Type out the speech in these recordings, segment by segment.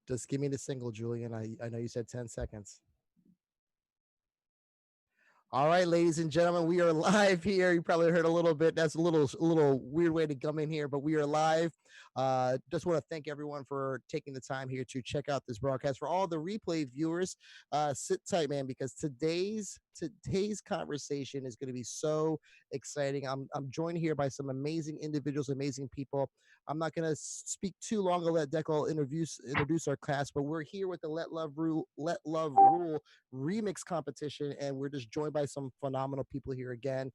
Just give me the single, Julian. I know you said 10 seconds. All right, ladies and gentlemen, we are live here. You probably heard a little bit. That's a little weird way to come in here, but we are live. Just want to thank everyone for taking the time here to check out this broadcast. For all the replay viewers, sit tight, man, because today's conversation is going to be so exciting. I'm joined here by some amazing individuals, amazing people. I'm not going to speak too long. I'll let Dekel introduce our class, but we're here with the Let Love Rule remix competition, and we're just joined by some phenomenal people here again.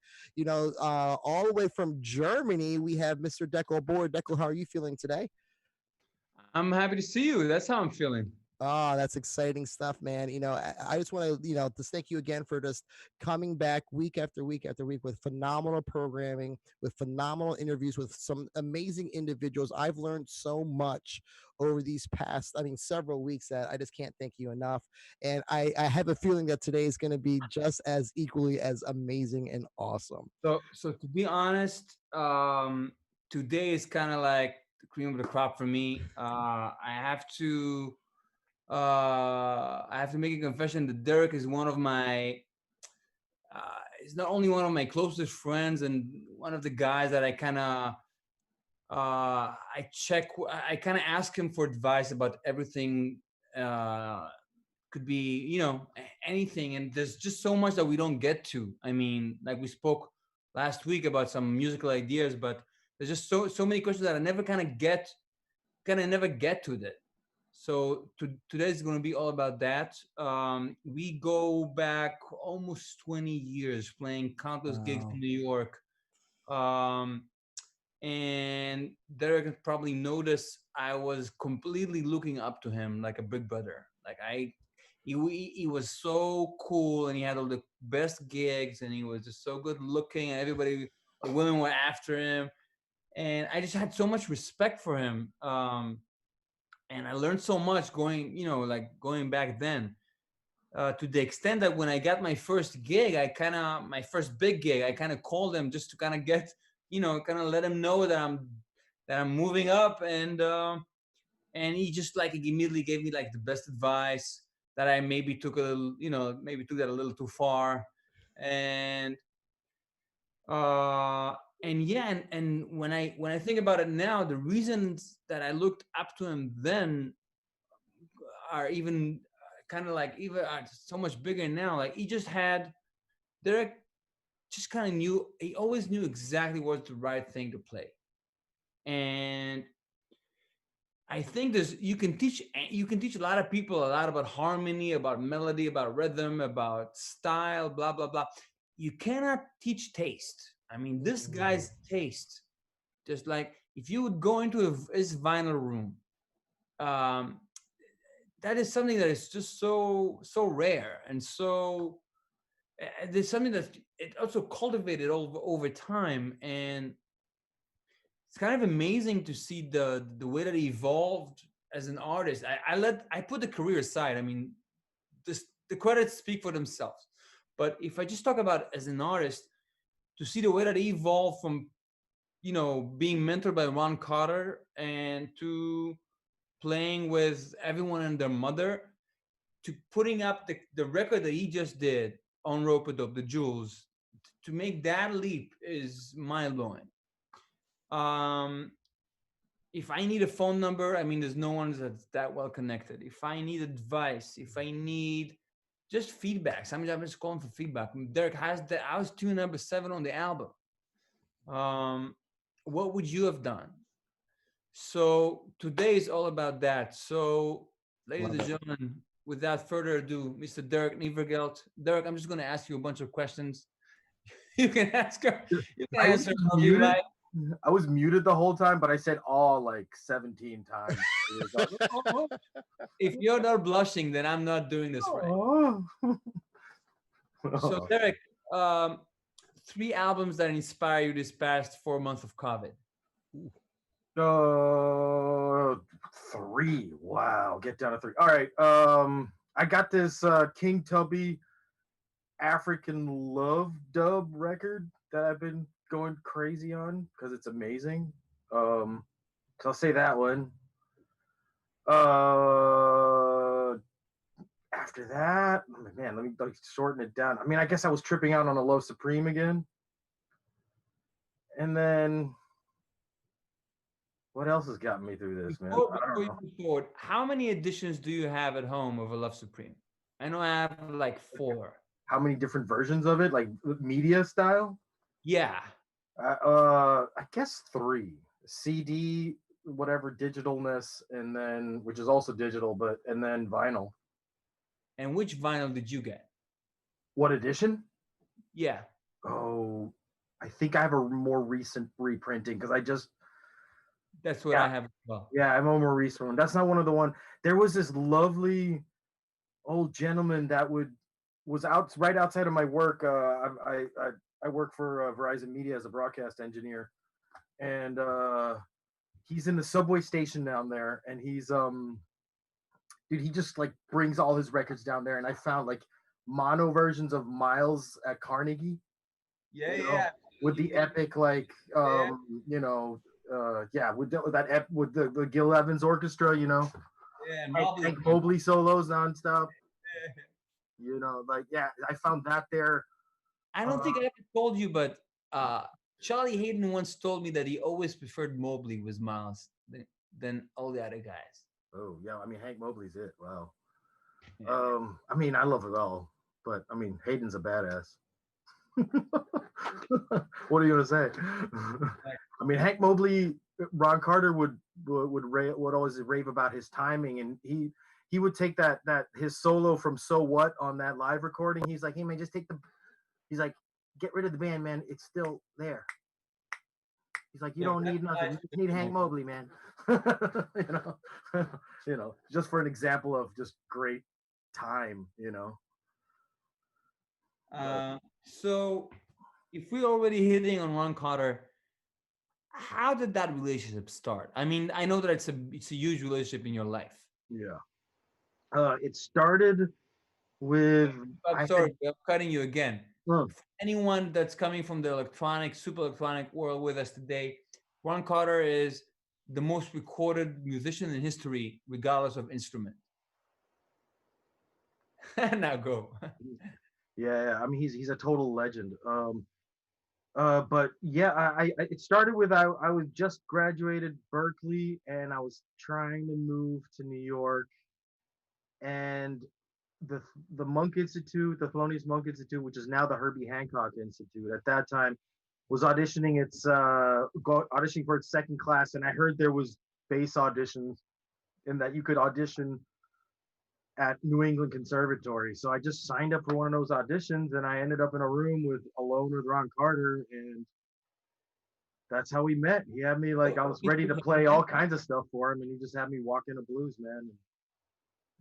All the way from Germany, we have Mr. Dekel Bor. Dekel, how are you feeling today? I'm happy to see you. That's how I'm feeling. Oh, that's exciting stuff, man. I just want to, just thank you again for just coming back week after week after week with phenomenal programming, with phenomenal interviews with some amazing individuals. I've learned so much over these past, several weeks that I just can't thank you enough. And I have a feeling that today is going to be just as equally as amazing and awesome. So to be honest, today is kind of like the cream of the crop for me. I have to make a confession that Derek is one of my. He's not only one of my closest friends and one of the guys that I kind of I kind of ask him for advice about everything. Could be anything, and there's just so much that we don't get to. I mean, like we spoke last week about some musical ideas, but there's just so many questions that I never never get to that. So today is going to be all about that. We go back almost 20 years playing countless gigs in Wow. New York. um, and Derek probably noticed I was completely looking up to him like a big brother. He was so cool, and he had all the best gigs, and he was just so good looking, and everybody, the women were after him, and I just had so much respect for him. And I learned so much going back then. To the extent that when I got my first gig, my first big gig, I kind of called him just to kind of get, kind of let him know that I'm moving up, and he just like immediately gave me like the best advice that I maybe took a little, maybe took that a little too far, and uh, and yeah, and when I think about it now, the reasons that I looked up to him then are even kind of like even so much bigger now. Like he just had Derek just kind of knew, he always knew exactly what's the right thing to play. And I think there's you can teach a lot of people a lot about harmony, about melody, about rhythm, about style, blah blah blah. You cannot teach taste. I mean, this Mm. guy's taste, just like if you would go into his vinyl room, um, that is something that is just so rare, and there's something that it also cultivated over time. And it's kind of amazing to see the way that he evolved as an artist. I put the career aside. I mean, the credits speak for themselves. But if I just talk about as an artist, to see the way that he evolved from being mentored by Ron Carter and to playing with everyone and their mother, to putting up the record that he just did on Rope-a-Dope, the Jewels, to make that leap is mind blowing. Um, if I need a phone number, I mean, there's no one that's that well connected. If I need advice, if I need just feedback, sometimes I'm just calling for feedback. Derek has the I was tune number 7 on the album. Um, what would you have done? So today is all about that. So, ladies Love and it. gentlemen, without further ado, Mr. Derek Nievergelt. Derek, I'm just going to ask you a bunch of questions. You can ask her. You can I was answer however you muted. like. I was muted the whole time, but I said all like 17 times. It was like, oh, If you're not blushing, then I'm not doing this right. oh, So, oh. Derek, um, 3 albums that inspire you this past 4 months of COVID. Uh, three. Wow, get down to three. All right. I got this King Tubby African Love dub record that I've been going crazy on because it's amazing. So I'll say that one. Uh, After that, man, let me like shorten it down. I mean, I guess I was tripping out on a Love Supreme again, and then what else has gotten me through this, man? I Before don't you know. move forward, how many editions do you have at home of a Love Supreme? I know I have like four. How many different versions of it, like media style? Yeah. I guess three: CD, whatever digitalness, and then which is also digital, but and then vinyl. And which vinyl did you get? What edition? Yeah, Oh, I think I have a more recent reprinting because I just that's what I yeah have as well. yeah I have a more recent one. That's not one of the one. There was this lovely old gentleman that was out right outside of my work. I work for Verizon Media as a broadcast engineer, and he's in the subway station down there, and he's dude, he just like brings all his records down there, and I found like mono versions of Miles at Carnegie, Yeah, you know, yeah, with the absolutely. epic like Yeah, yeah, with the Gil Evans orchestra, yeah, and Hank Mobley. Mobley solos nonstop, like yeah, I found that there. I don't Uh, think I ever told you, but uh, Charlie Hayden once told me that he always preferred Mobley with Miles than all the other guys. oh yeah, I mean Hank Mobley's it. Wow. Yeah. I mean I love it all, but I mean Hayden's a badass. What are you gonna say? I mean, Hank Mobley, Ron Carter would always rave about his timing, and he would take that his solo from So What on that live recording. He's like, hey man, just take the. He's like, get rid of the band, man. It's still there. He's like, you Yeah, don't need nothing. You just need Hank Mobley, man. you know, just for an example of just great time. But So if we're already hitting on Ron Carter, how did that relationship start? I mean, I know that it's a huge relationship in your life. yeah, it started with I'm I sorry, had. I'm cutting you again. uh, For anyone that's coming from the electronic, super electronic world with us today, Ron Carter is the most recorded musician in history, regardless of instrument. Now go. Yeah, I mean he's a total legend. But yeah, it started with I was just graduated Berkeley and I was trying to move to New York, and the the Monk Institute, the Thelonious Monk Institute, which is now the Herbie Hancock Institute, at that time was auditioning for its second class, and I heard there was bass auditions and that you could audition at New England Conservatory. So I just signed up for one of those auditions, and I ended up in a room alone with Ron Carter, and that's how we met. He had me like I was ready to play all kinds of stuff for him, and he just had me walk in a blues, man.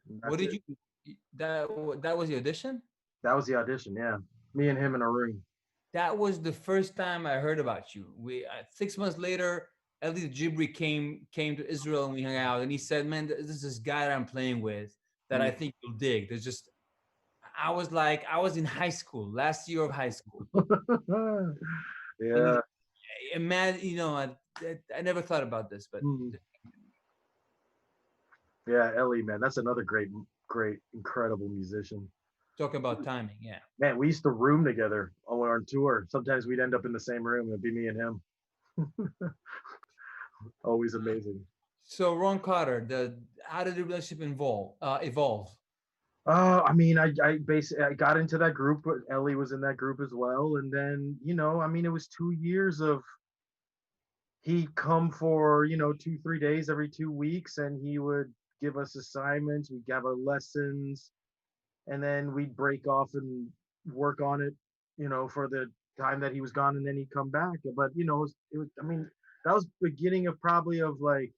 And What that's did it. you? That was the audition. That was the audition. Yeah, me and him in a room. That was the first time I heard about you. We 6 months later, Ellie Jibri came to Israel and we hung out. And he said, "Man, this is this guy that I'm playing with that I think you'll dig." There's just I was like, I was in high school, last year of high school. And Yeah. imagine, I never thought about this, but Mm. Yeah, Ellie, man, that's another great, incredible musician. talk about timing. Yeah. Man, we used to room together when we were on tour. Sometimes we'd end up in the same room. It'd be me and him. Always amazing. So Ron Carter, the how did the relationship evolve? I mean, I basically I got into that group. Ellie was in that group as well, and then I mean, it was 2 years of he'd come for 2 3 days every 2 weeks, and he would give us assignments. We'd have our lessons, and then we'd break off and work on it, for the time that he was gone, and then he'd come back. But it was I mean, that was beginning of probably of like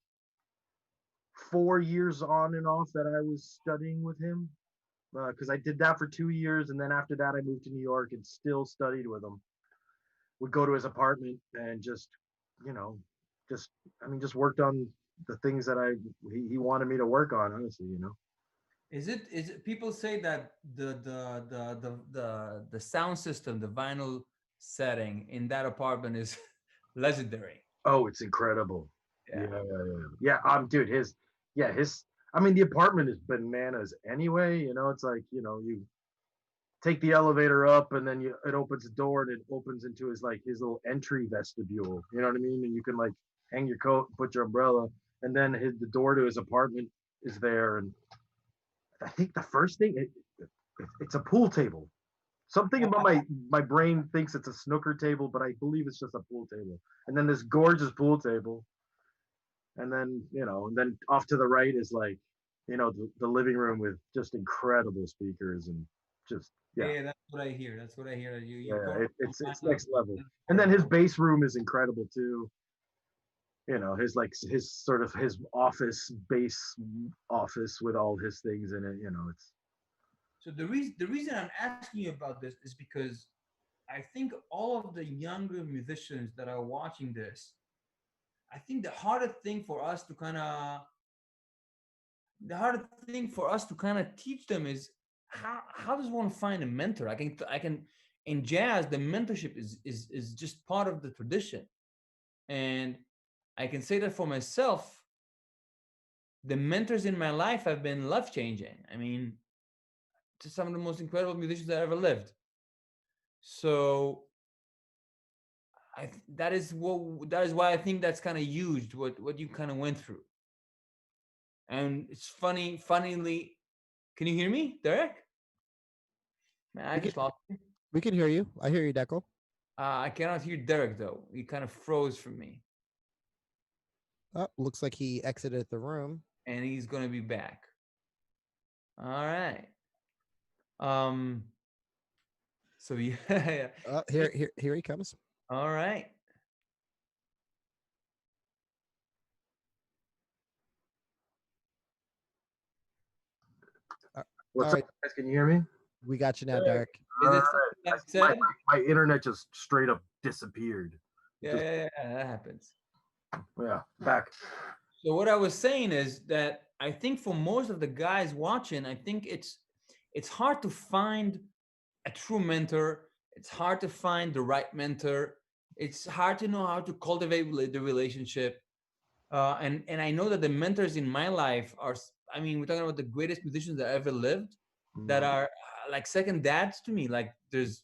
4 years on and off that I was studying with him because I did that for 2 years, and then after that I moved to New York and still studied with him. Would go to his apartment and you know, just just worked on the things that he wanted me to work on. Honestly. Is it people say that the sound system, the vinyl setting in that apartment is legendary. Oh, it's incredible. Yeah. Yeah. Dude, his I mean, the apartment is bananas anyway. You know, it's like, you know, you take the elevator up and then it opens the door and it opens into his little entry vestibule. You know what I mean? And you can like hang your coat, put your umbrella, and then the door to his apartment is there. And I think the first thing it's a pool table. Something about my brain thinks it's a snooker table, but I believe it's just a pool table. And then this gorgeous pool table, and then and then off to the right is like the living room with just incredible speakers and just yeah. Yeah, that's what I hear. That's what I hear. You Yeah, go it's next level. And then his base room is incredible too. His sort of his office base office with all his things in it. It's So the reason I'm asking you about this is because I think all of the younger musicians that are watching this, I think the hardest thing for us to kind of teach them is how does one find a mentor? I can in jazz the mentorship is just part of the tradition, and I can say that for myself. The mentors in my life have been life changing. I mean, to some of the most incredible musicians that ever lived. So that is why I think that's kind of huge what you kind of went through. And it's funnily, can you hear me, Derek? Man, I We can just lost you. we can hear you. I hear you, Dekel. I cannot hear Derek though. He kind of froze for me, Oh, looks like he exited the room. and he's gonna be back. All right. Um. So yeah. Yeah. Here he comes. All right. Uh, what's all up, right, guys? Can you hear me? we got you now, Yeah. Derek. Is All it right. something I My, said? my internet just straight up disappeared. Yeah, Just yeah, yeah, that happens. yeah, back. So what I was saying is that I think for most of the guys watching, I think it's hard to find a true mentor. It's hard to find the right mentor. It's hard to know how to cultivate the relationship. And I know that the mentors in my life are, I mean, we're talking about the greatest musicians that ever lived, that Mhm. are like second dads to me. Like there's,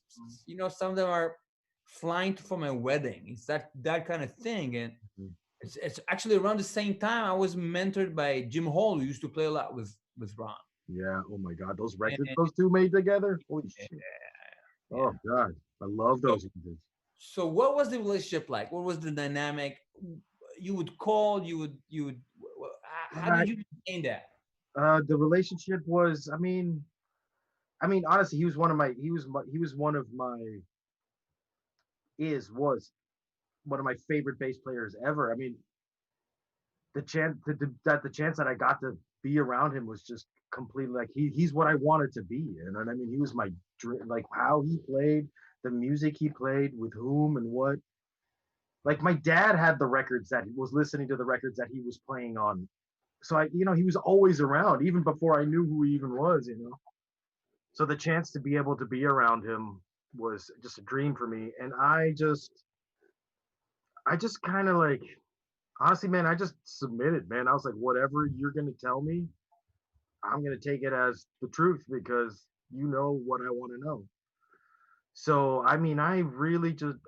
some of them are flying for my wedding. It's that kind of thing. And Mhm. it's actually around the same time I was mentored by Jim Hall, who used to play a lot with Ron. Yeah. Oh my God, those And, records those two made together. Holy shit. yeah. Oh God, I love So, those records. so what was the relationship like? What was the dynamic? You would call, you would, how Uh, did you maintain that? the relationship was, honestly, he was one of my was one of my favorite bass players ever. I mean, the chance that I got to be around him was just completely like he's what I wanted to be. You know what I mean? He was my dream, like how he played, the music he played, with whom and what. Like my dad had the records that he was listening to the records that he was playing on. So he was always around even before I knew who he even was. So the chance to be able to be around him was just a dream for me. And I just kind of like, honestly, man, I just submitted, man. I was like, whatever you're going to tell me, I'm going to take it as the truth because you know what I want to know. So, I mean, I really just,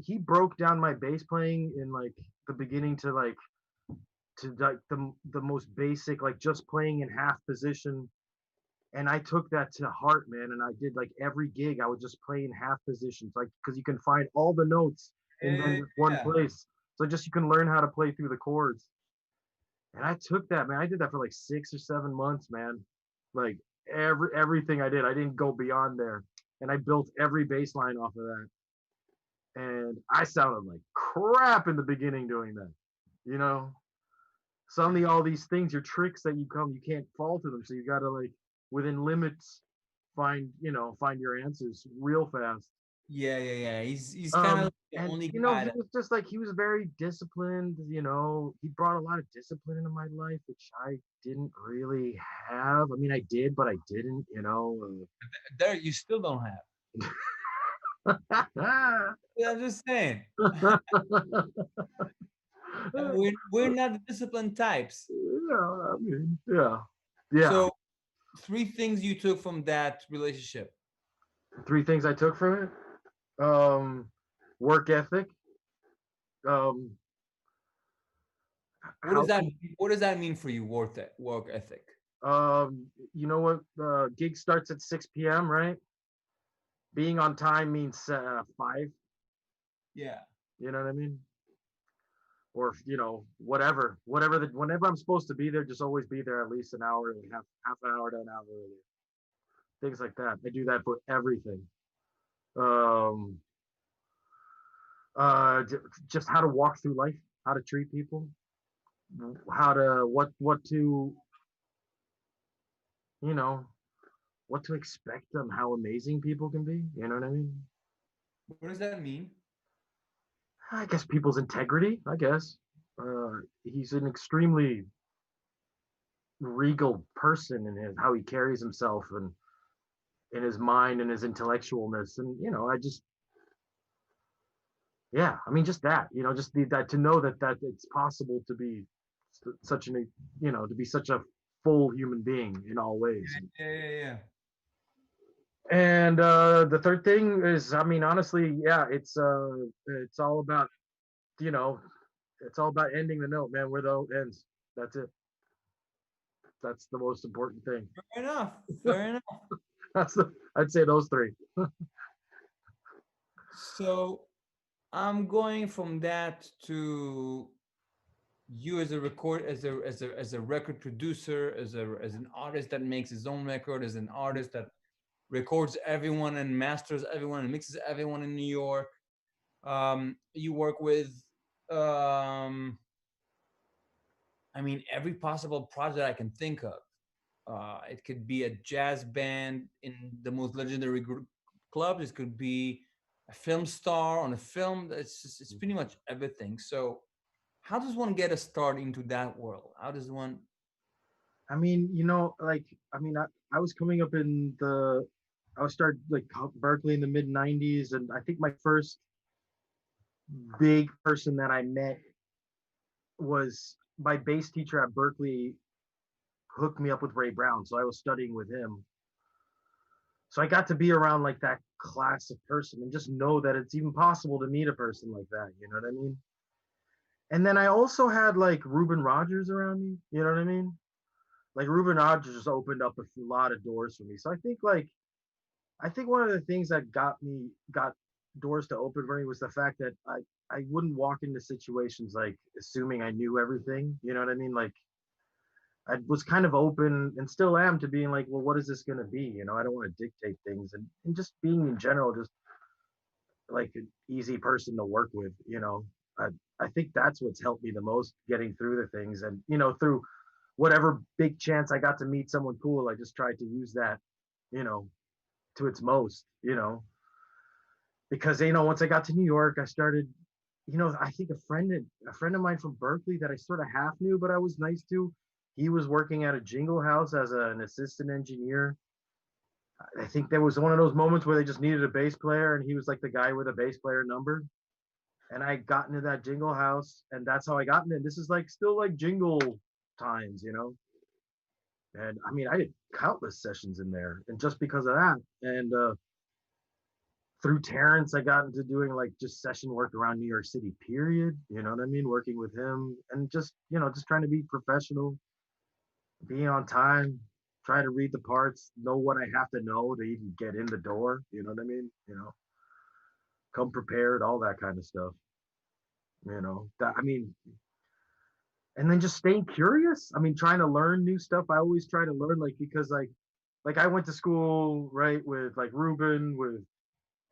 he broke down my bass playing in like the beginning to like the most basic, like just playing in half position. And I took that to heart, man. And I did like every gig, I would just play in half positions, like because you can find all the notes in then just one Yeah. place. So just you can learn how to play through the chords. And I took that, man. I did that for like 6 or 7 months, man. Like everything I didn't go beyond there. And I built every bass line off of that. And I sounded like crap in the beginning doing that. You know, suddenly all these things are tricks that you can't fall to them. So you gotta like within limits find your answers real fast. Yeah, yeah, yeah. He's kind of the And only he guy that. was just like he was very disciplined. He brought a lot of discipline into my life, which I didn't really have. I mean, I did, but I didn't. There you still don't have. Yeah, I'm just saying. We're not the disciplined types. I mean, yeah. So, 3 things you took from that relationship. 3 things I took from it. Work ethic. Um, What does how that to, What does that mean for you? Work ethic. you know what? Gig starts at 6 p.m. Right? Being on time means 5. Yeah. You know what I mean? Or whenever I'm supposed to be there, just always be there at least an hour, like half an hour to an hour earlier. Things like that. I do that for everything. Um, uh, just how to walk through life, how to treat people, how to what to you know what to expect them, how amazing people can be. You know what I mean? What does that mean? I guess people's integrity. I guess he's an extremely regal person in his how he carries himself and in his mind and his intellectualness, and I just I mean just that just that to know that it's possible to be such an to be such a full human being in all ways. Yeah. And the third thing is, I mean, honestly, it's all about you know it's all about ending the note, man, where the note ends. That's it. That's the most important thing. Fair enough. Fair enough. I'd say those three. So, I'm going from that to you as a record as a record producer, as an artist that makes his own record, as an artist that records everyone and masters everyone and mixes everyone in New York. You work with, um, I mean, every possible project I can think of. It could be a jazz band in the most legendary clubs. It could be a film star on a film. It's pretty much everything. So, how does one get a start into that world? How does one? I mean, like, I mean, I was coming up I was started like Berkeley in the mid '90s, and I think my first big person that I met was my bass teacher at Berkeley hooked me up with Ray Brown, so I was studying with him. So I got to be around like that class of person and just know that it's even possible to meet a person like that. You know what I mean? And then I also had like Ruben Rogers around me. You know what I mean? Like Ruben Rogers just opened up a lot of doors for me. So I think one of the things that got doors to open for me was the fact that I wouldn't walk into situations like assuming I knew everything. You know what I mean? Like I was kind of open and still am to being like, well, what is this going to be? I don't want to dictate things, and just being in general, just like an easy person to work with. I, I think that's what's helped me the most getting through the things. And, through whatever big chance I got to meet someone cool, I just tried to use that, you know, to its most, because, once I got to New York, I started, I think a friend of mine from Berkeley that I sort of half knew, but I was nice to, he was working at a jingle house as an assistant engineer. I think there was one of those moments where they just needed a bass player, and he was like the guy with a bass player number. And I got into that jingle house, and that's how I got in. This is like still like jingle times. And I mean, I did countless sessions in there, and just because of that, and through Terrence, I got into doing like just session work around New York City. Period. You know what I mean? Working with him, and just just trying to be professional, being on time, try to read the parts, know what I have to know to even get in the door. You know what I mean? Come prepared, all that kind of stuff. That I mean, and then just staying curious. I mean, trying to learn new stuff. I always try to learn, like, because like I went to school right with like Ruben, with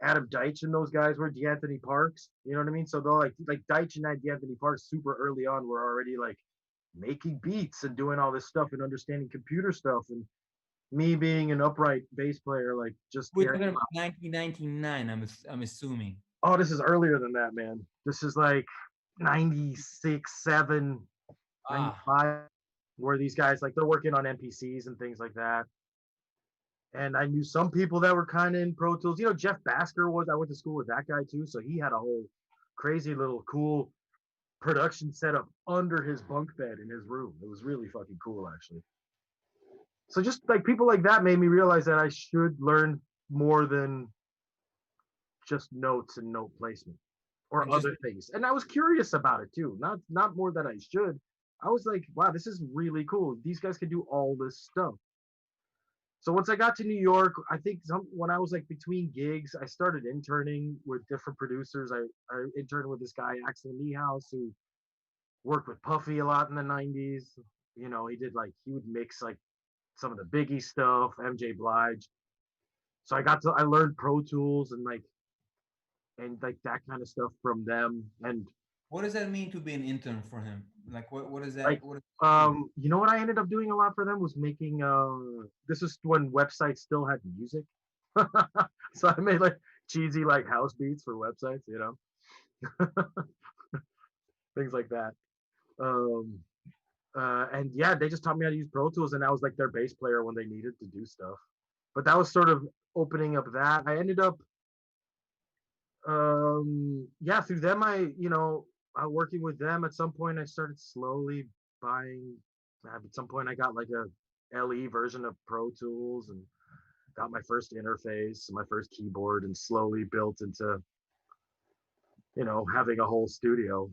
Adam Deitch, and those guys were DeAnthony Parks. You know what I mean? So they're like Deitch and DeAnthony Parks super early on were already like making beats and doing all this stuff and understanding computer stuff. And me being an upright bass player, like just We're caring talking about, about 1999. I'm assuming. oh, this is earlier than that, man. This is like 96, 7, Ah, 95, where these guys like they're working on MPCs and things like that. And I knew some people that were kind of in Pro Tools. Jeff Basker I went to school with that guy too. So he had a whole crazy little cool production setup under his bunk bed in his room. It was really fucking cool, actually. So just like people like that made me realize that I should learn more than just notes and note placement or And just other things. And I was curious about it too. Not more than I should. I was like, wow, this is really cool. These guys can do all this stuff. So once I got to New York, I think when I was like between gigs, I started interning with different producers. I interned with this guy, Axel Niehaus, who worked with Puffy a lot in the 90s. You know, he would mix like some of the Biggie stuff, MJ Blige. So I learned Pro Tools and like that kind of stuff from them. And what does that mean to be an intern for him? Like, what is that? like What does that mean? you know what I ended up doing a lot for them was making this was when websites still had music. So I made like cheesy like house beats for websites, you know, things like that. Um and yeah, they just taught me how to use Pro Tools, and I was like their bass player when they needed to do stuff. But that was sort of opening up that. I ended up yeah, through them working with them. At some point I started slowly buying at some point I got like a LE version of Pro Tools and got my first interface, my first keyboard, and slowly built into having a whole studio.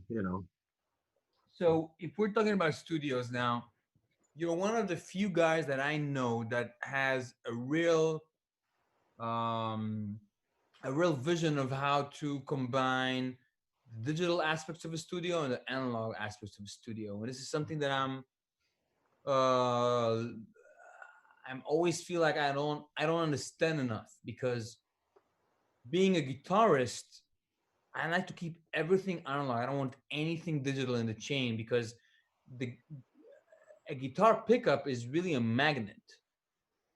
So, if we're talking about studios now, you're one of the few guys that I know that has um, a real vision of how to combine the digital aspects of a studio and the analog aspects of a studio. And this is something that uh, I'm always feel like I don't understand enough, because being a guitarist, I like to keep everything analog. I don't want anything digital in the chain, because the a guitar pickup is really a magnet,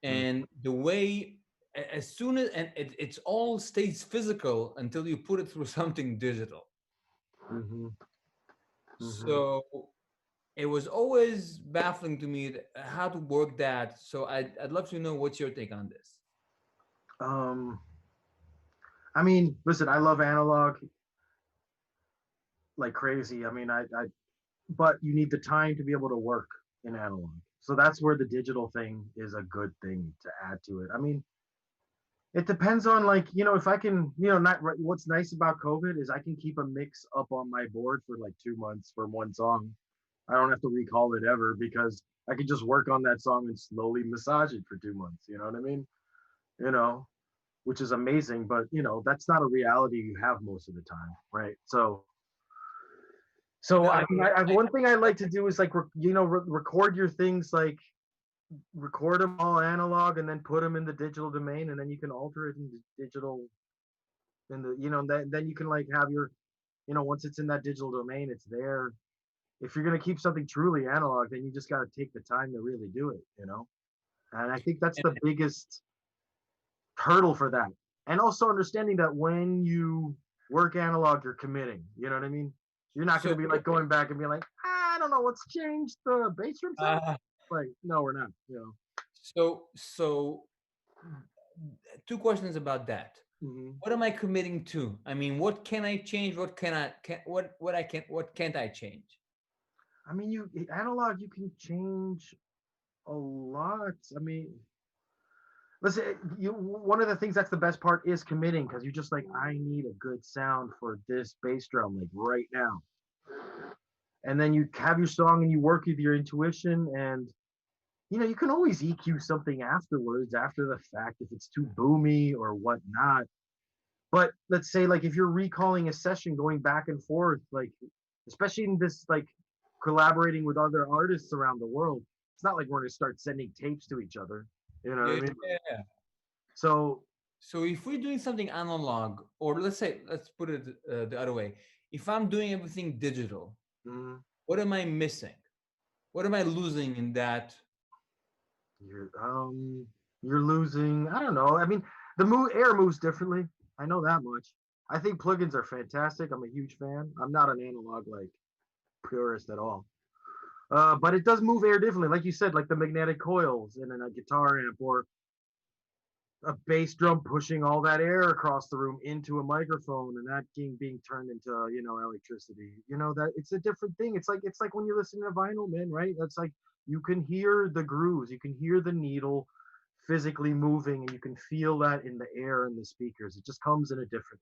Mm, and the way as soon as and it's all stays physical until you put it through something digital. mhm, mhm. So it was always baffling to me how to work that. So I'd love to know what's your take on this. um I mean, listen, I love analog like crazy. I mean, I but you need the time to be able to work in analog. So that's where the digital thing is a good thing to add to it. I mean, it depends on like, if I can, not what's nice about COVID is I can keep a mix up on my board for like 2 months for one song. I don't have to recall it ever because I can just work on that song and slowly massage it for 2 months. You know what I mean? You know, which is amazing, but that's not a reality you have most of the time, right? So No, I mean, one thing I like to do is like record your things, like record them all analog and then put them in the digital domain, and then you can alter it in the digital in the then you can like have your once it's in that digital domain, it's there. If you're going to keep something truly analog, then you just got to take the time to really do it. And I think that's the biggest hurdle for that. And also understanding that when you work analog, you're committing. You know what I mean? You're not going so to be like going back and be like, I don't know what's changed the bass drum sound. uh, Like, no, we're not. so two questions about that. Mhm. What am I committing to? I mean, what can I change? What can I can what I can what can't I change? I mean, you analog, you can change a lot. I mean, listen, one of the things that's the best part is committing because you're just like, I need a good sound for this bass drum, like right now. And then you have your song and you work with your intuition, and you can always EQ something afterwards, after the fact, if it's too boomy or whatnot. But let's say, like, if you're recalling a session, going back and forth, like, especially in this, like, collaborating with other artists around the world, it's not like we're going to start sending tapes to each other. You know what I Yeah, mean? yeah. So, So if we're doing something analog, or let's put it the other way, if I'm doing everything digital, mm, what am I missing? What am I losing in that? you're um you're losing. I don't know. I mean, the air moves differently. I know that much. I think plugins are fantastic. I'm a huge fan. I'm not an analog like purist at all. But it does move air differently, like you said, like the magnetic coils in a guitar amp, or a bass drum pushing all that air across the room into a microphone, and that being turned into electricity. That it's a different thing. It's like when you listen to vinyl, man, right? That's like you can hear the grooves, you can hear the needle physically moving, and you can feel that in the air and the speakers. It just comes in a different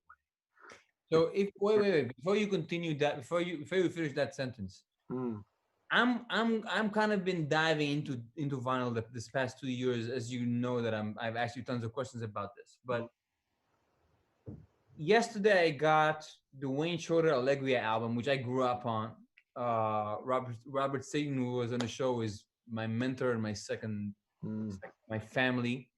So if wait, before you continue that, before you finish that sentence, way. I'm kind of been diving into vinyl this past 2 years, as you know that I've asked you tons of questions about this. But yesterday I got the Wayne Shorter Allegria album, which I grew up on. Robert Satan, who was on the show, is my mentor and my second, my family.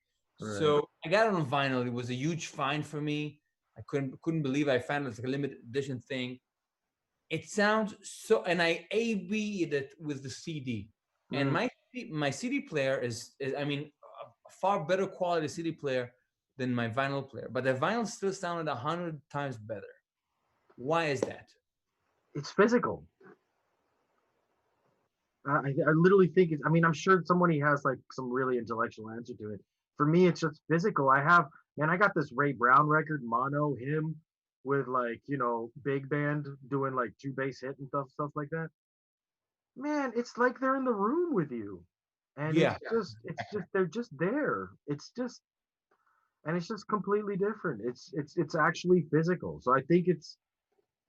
Right. So I got it on vinyl. It was a huge find for me. I couldn't believe I found it. It's like a limited edition thing. It sounds so, and I A/B it with the CD, and my CD player is I mean a far better quality CD player than my vinyl player, but the vinyl still sounded 100 times better. Why is that? It's physical. I literally think it's. I mean, I'm sure somebody has like some really intellectual answer to it. For me, it's just physical. I got this Ray Brown record, mono, him with like big band doing like two bass hit and stuff like that. Man, it's like they're in the room with you, and Yeah, it's just they're just there. It's just completely different. It's actually physical. So I think it's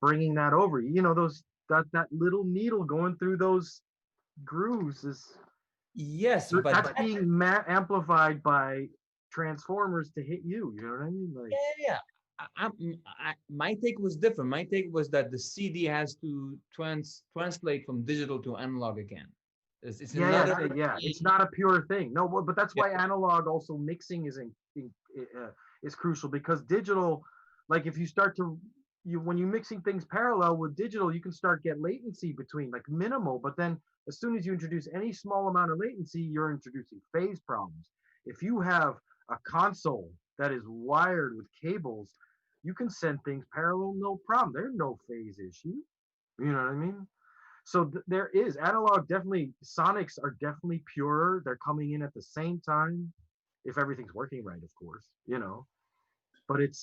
bringing that over. Those that little needle going through those grooves is yes, but that's being amplified by transformers to hit you. You know what I mean? Like, yeah. My take was different. My take was that the CD has to translate from digital to analog again. It's another. yeah. It's not a pure thing. No, but that's why analog also mixing is crucial, because digital, like if you start to when you mixing things parallel with digital, you can start get latency between like minimal, but then as soon as you introduce any small amount of latency, you're introducing phase problems. If you have a console that is wired with cables, you can send things parallel, no problem. There's no phase issue. You know what I mean? So there is analog, definitely. Sonics are definitely purer. They're coming in at the same time, if everything's working right, of course. But it's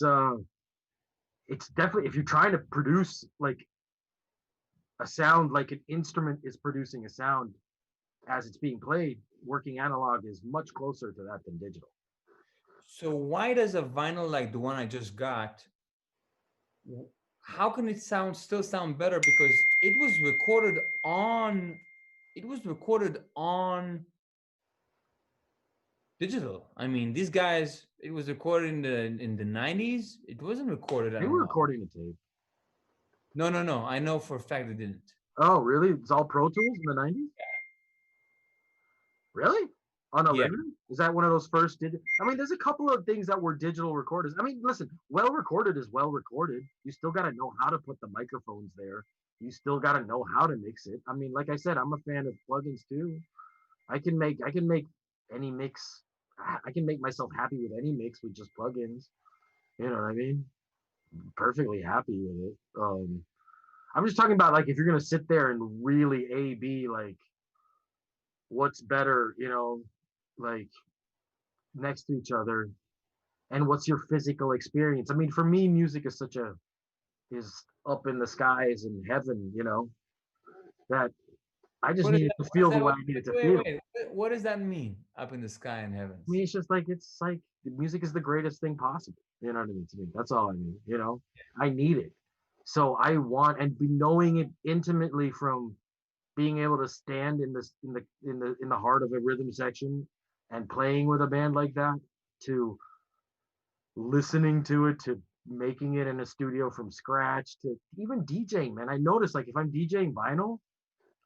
definitely, if you're trying to produce like a sound, like an instrument is producing a sound as it's being played, working analog is much closer to that than digital. So why does a vinyl like the one I just got, how can it still sound better? Because it was recorded on digital. I mean, these guys, it was recorded in the 90s. It wasn't recorded They were analog. recording a tape. No. I know for a fact they didn't. Oh, really? It's all Pro Tools in the 90s? Really? On a Yeah. Is that one of those first I mean, there's a couple of things that were digital recorders. I mean, listen, well recorded is well recorded. You still got to know how to put the microphones there. You still got to know how to mix it. I mean, like I said, I'm a fan of plugins too. I can make any mix. I can make myself happy with any mix with just plugins. You know what I mean? Perfectly happy with it. I'm just talking about like if you're gonna sit there and really A B like what's better, like next to each other, and what's your physical experience. I mean, for me, music is up in the skies and heaven, that I just needed to feel the way I needed to feel. Wait. What does that mean? Up in the sky and heavens? I mean, it's like music is the greatest thing possible. You know what I mean? To me, that's all I mean. I need it. So I want, and be knowing it intimately, from being able to stand in the heart of a rhythm section and playing with a band like that, to listening to it, to making it in a studio from scratch, to even DJing, man. I notice like if I'm DJing vinyl,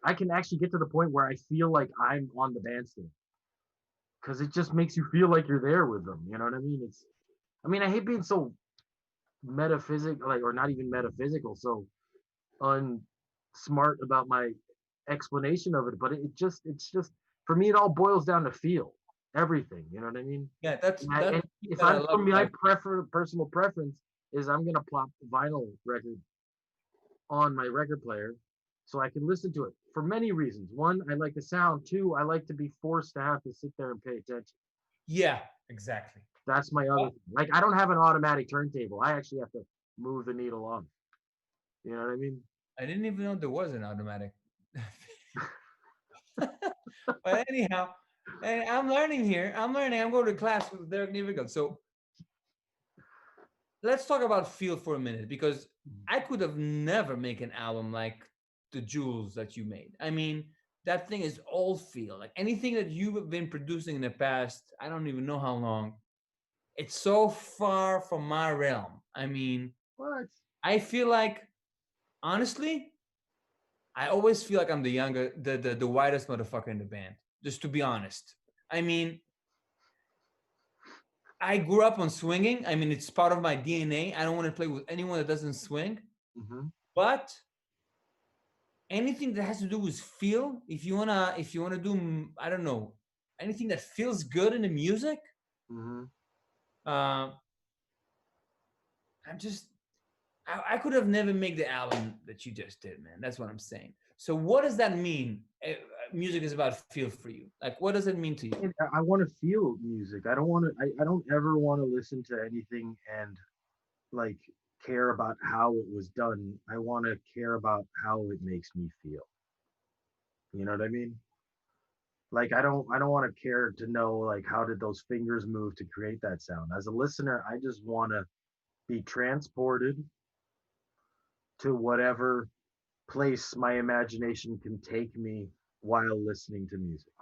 I can actually get to the point where I feel like I'm on the bandstand, because it just makes you feel like you're there with them. You know what I mean? I hate being so metaphysical, like, or not even metaphysical, so unsmart about my explanation of it, but it's just for me, it all boils down to feel everything. You know what I mean? Yeah, that's And if I'm for me, personal preference is I'm gonna plop vinyl record on my record player so I can listen to it for many reasons. One, I like the sound. Two, I like to be forced to have to sit there and pay attention. Yeah, exactly. That's my other thing. Like I don't have an automatic turntable. I actually have to move the needle on. You know what I mean? I didn't even know there was an automatic. But anyhow, and I'm learning here. I'm learning. I'm going to class with Derek Nievergelt. So let's talk about feel for a minute because I could have never make an album like the Jewels that you made. I mean, that thing is all feel. Like anything that you've been producing in the past, I don't even know how long. It's so far from my realm. I mean, What? I feel like honestly, I always feel like I'm the younger, the whitest motherfucker in the band. Just to be honest. I mean, I grew up on swinging. I mean, it's part of my DNA. I don't want to play with anyone that doesn't swing. Mm-hmm. But anything that has to do with feel, if you wanna do, I don't know, anything that feels good in the music, Mm-hmm. uh, I'm just, I could have never made the album that you just did, man. That's what I'm saying. So what does that mean? Music is about feel for you. Like, what does it mean to you? I want to feel music. I don't want to. I don't ever want to listen to anything and like care about how it was done. I want to care about how it makes me feel. You know what I mean? Like I don't want to care to know like how did those fingers move to create that sound. As a listener, I just want to be transported to whatever place my imagination can take me while listening to music.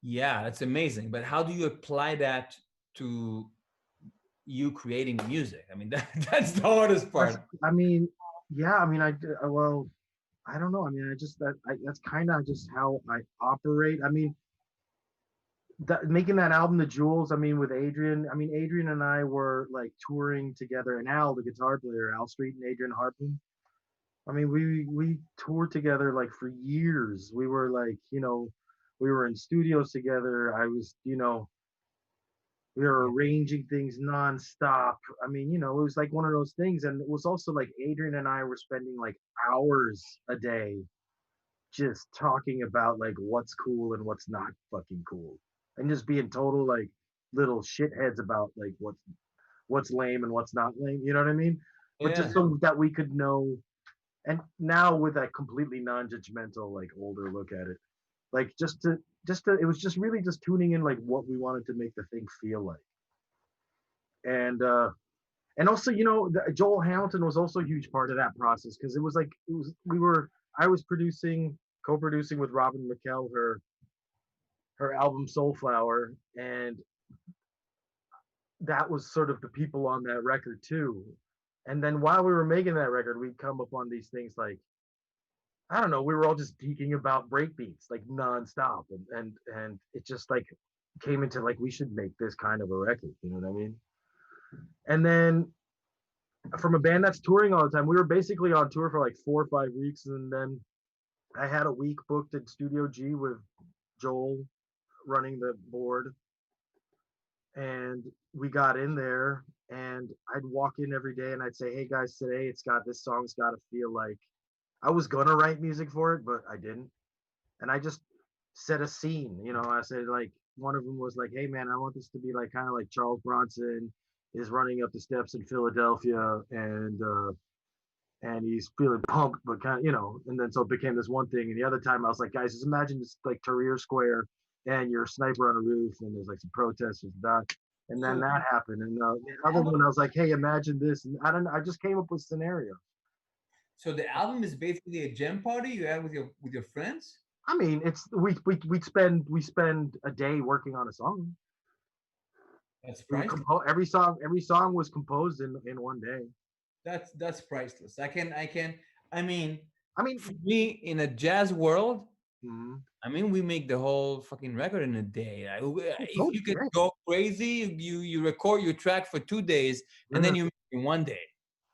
Yeah, that's amazing. But how do you apply that to you creating music? I mean, that's the hardest That's, part. I mean, yeah, I mean, well, I don't know. I mean, that's kind of just how I operate. I mean, making that album, The Jewels. I mean, with Adrian. I mean, Adrian and I were like touring together, and Al, the guitar player, Al Street and Adrian Harpoon. I mean, we toured together like for years. We were like, we were in studios together. I was, we were Yeah. arranging things nonstop. I mean, it was like one of those things. And it was also like Adrian and I were spending like hours a day just talking about like what's cool and what's not fucking cool. And just being total like little shitheads about like what's lame and what's not lame. You know what I mean? But Yeah. just so that we could know. And now with that completely non-judgmental, like older look at it, like it was just really just tuning in like what we wanted to make the thing feel like. And also Joel Hamilton was also a huge part of that process because I was co-producing with Robin McKell her album Soulflower, and that was sort of the people on that record too. And then while we were making that record, we'd come upon these things like, I don't know, we were all just geeking about breakbeats like nonstop, and it just like came into like we should make this kind of a record, you know what I mean? And then from a band that's touring all the time, we were basically on tour for like 4 or 5 weeks, and then I had a week booked at Studio G with Joel running the board, and we got in there, and I'd walk in every day and I'd say, "Hey guys, today this song's got to feel like." I was gonna write music for it, but I didn't, and I just set a scene. I said like one of them was like, "Hey man, I want this to be like kind of like Charles Bronson is running up the steps in Philadelphia, and he's feeling pumped, but kind of, and then so it became this one thing. And the other time I was like, guys, just imagine this like Tahrir Square, and you're a sniper on a roof, and there's like some protesters and that." And then So that happened. And the the other one, album, I was like, hey, imagine this. And I just came up with scenarios. so the album is basically a gem party you have with your friends. I mean, it's we spend a day working on a song. That's We would priceless. compose every song was composed in one day. That's priceless. I mean, I mean, for me in a jazz world, mm, I mean, we make the whole fucking record in a day. If totally, you could yeah, go crazy, you record your track for 2 days and yeah, then you make it in one day.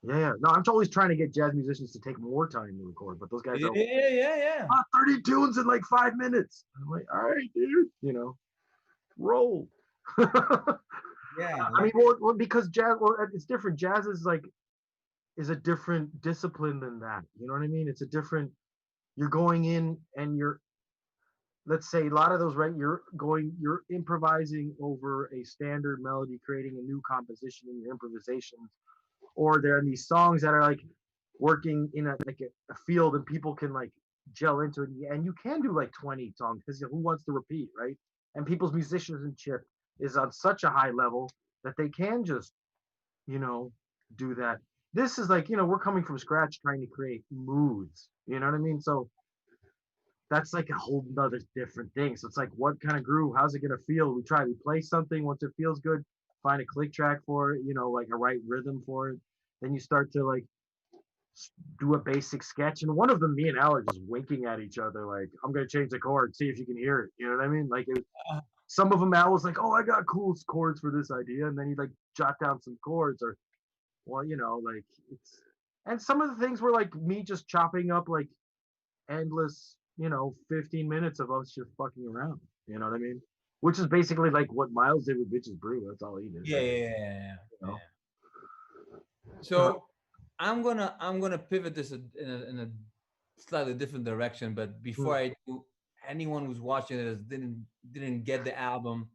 yeah, yeah. No, I'm always trying to get jazz musicians to take more time to record, but those guys Yeah, are yeah, yeah. 30 tunes in like 5 minutes. I'm like, all right, dude, roll. I Yeah. mean, well, because jazz, well, it's different. Jazz is a different discipline than that. You know what I mean? It's a different. You're going in and let's say a lot of those, right? You're improvising over a standard melody, creating a new composition in your improvisations, or there are these songs that are like working in a field and people can like gel into it, and you can do like 20 songs because who wants to repeat, right? And people's musicianship is on such a high level that they can just, you know, do that. This is like, we're coming from scratch trying to create moods, you know what I mean? So that's like a whole nother different thing. So it's like, what kind of groove? How's it gonna feel? We play something. Once it feels good, find a click track for it. Like a right rhythm for it. Then you start to like do a basic sketch. And one of them, me and Al are just winking at each other, like, I'm gonna change the chord, see if you can hear it. You know what I mean? Like, some of them, Al was like, "Oh, I got cool chords for this idea," and then he'd like jot down some chords, or well, like it's. And some of the things were like me just chopping up like endless, 15 minutes of us just fucking around. You know what I mean? Which is basically like what Miles did with Bitches Brew. That's all he did. Yeah, Right? yeah, yeah, yeah, You know? yeah. So I'm gonna pivot this in a slightly different direction. But before Mm. I do, anyone who's watching this didn't get the album,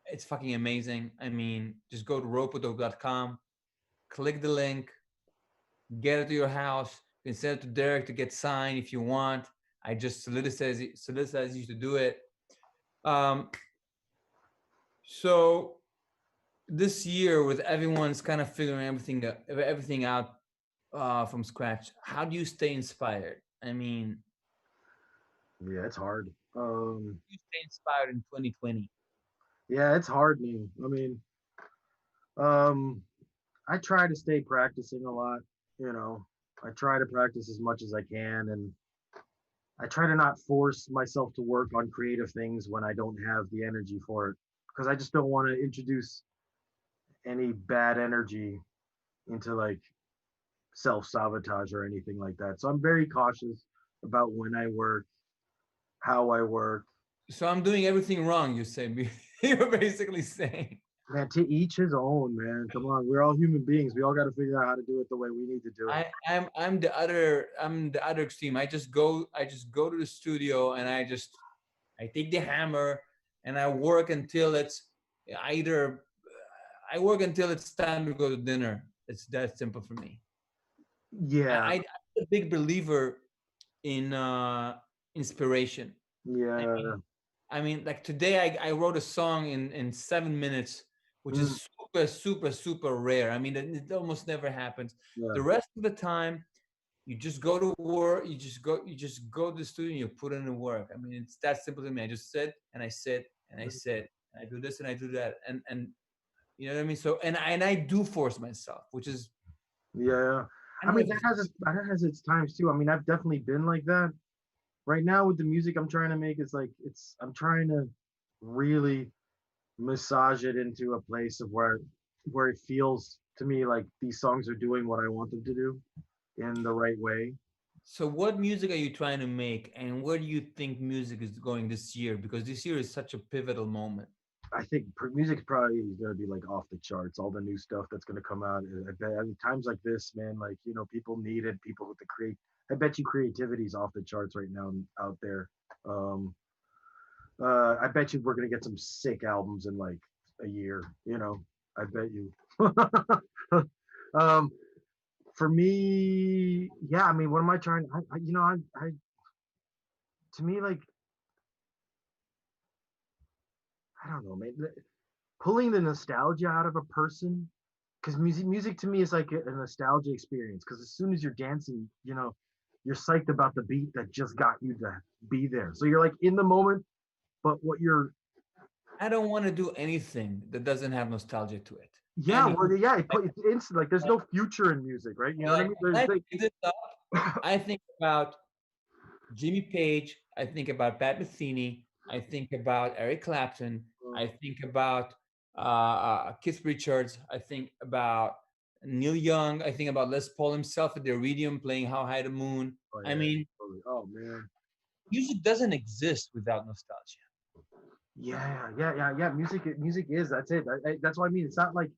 it's fucking amazing. I mean, just go to ropodope.com, click the link, get it to your house. You can send it to Derek to get signed if you want. I just solicit you to do it. Um, so this year, with everyone's kind of figuring everything out from scratch, how do you stay inspired? I mean, Yeah, it's hard. you stay inspired in 2020. Yeah, it's hard, man. I mean, um, I try to stay practicing a lot. You know, I try to practice as much as I can, and I try to not force myself to work on creative things when I don't have the energy for it, because I just don't want to introduce any bad energy into like self sabotage or anything like that. So I'm very cautious about when I work, how I work. So I'm doing everything wrong. You say you're basically saying. Man, to each his own, man. Come on, we're all human beings. We all got to figure out how to do it the way we need to do it. I'm the other extreme. I just go to the studio and I take the hammer and I work until either I work until it's time to go to dinner. It's that simple for me. Yeah, I'm a big believer in inspiration. I yeah, mean, like today, I wrote a song in 7 minutes, which mm, is super, super, super rare. I mean, it almost never happens. yeah, The rest of the time, you just go to work. You just go to the studio and you put in the work. I mean, it's that simple to me. I just sit and I sit and I sit and I do this and I do that, and you know what I mean. So and I do force myself, which is yeah. I I don't know mean, if it's that has its times too. I mean, I've definitely been like that. Right now with the music I'm trying to make, it's like I'm trying to really massage it into a place of where it feels to me like these songs are doing what I want them to do in the right way. So, what music are you trying to make, and where do you think music is going this year? Because this year is such a pivotal moment. I think music's probably going to be like off the charts. All the new stuff that's going to come out. I bet, I mean, times like this, man, like people need it. People with the create. I bet you creativity's off the charts right now out there. Um, I bet you we're going to get some sick albums in like a year. I bet you. um, for me, yeah. I mean, what am I trying? I to me like I don't know, man. Pulling the nostalgia out of a person, because music to me is like a nostalgia experience, because as soon as you're dancing, you're psyched about the beat that just got you to be there, so you're like in the moment. But what you're I don't want to do anything that doesn't have nostalgia to it. yeah, Any well, yeah, it's instant. Like there's no future in music, right? You know what I like mean? when There's I like pick this up, I think about Jimmy Page. I think about Pat Metheny. I think about Eric Clapton. I think about Keith Richards. I think about Neil Young. I think about Les Paul himself at the Iridium playing "How High the Moon." oh I yeah, mean, totally. Oh man, music doesn't exist without nostalgia. yeah. Music is that's it. That's what I mean. It's not like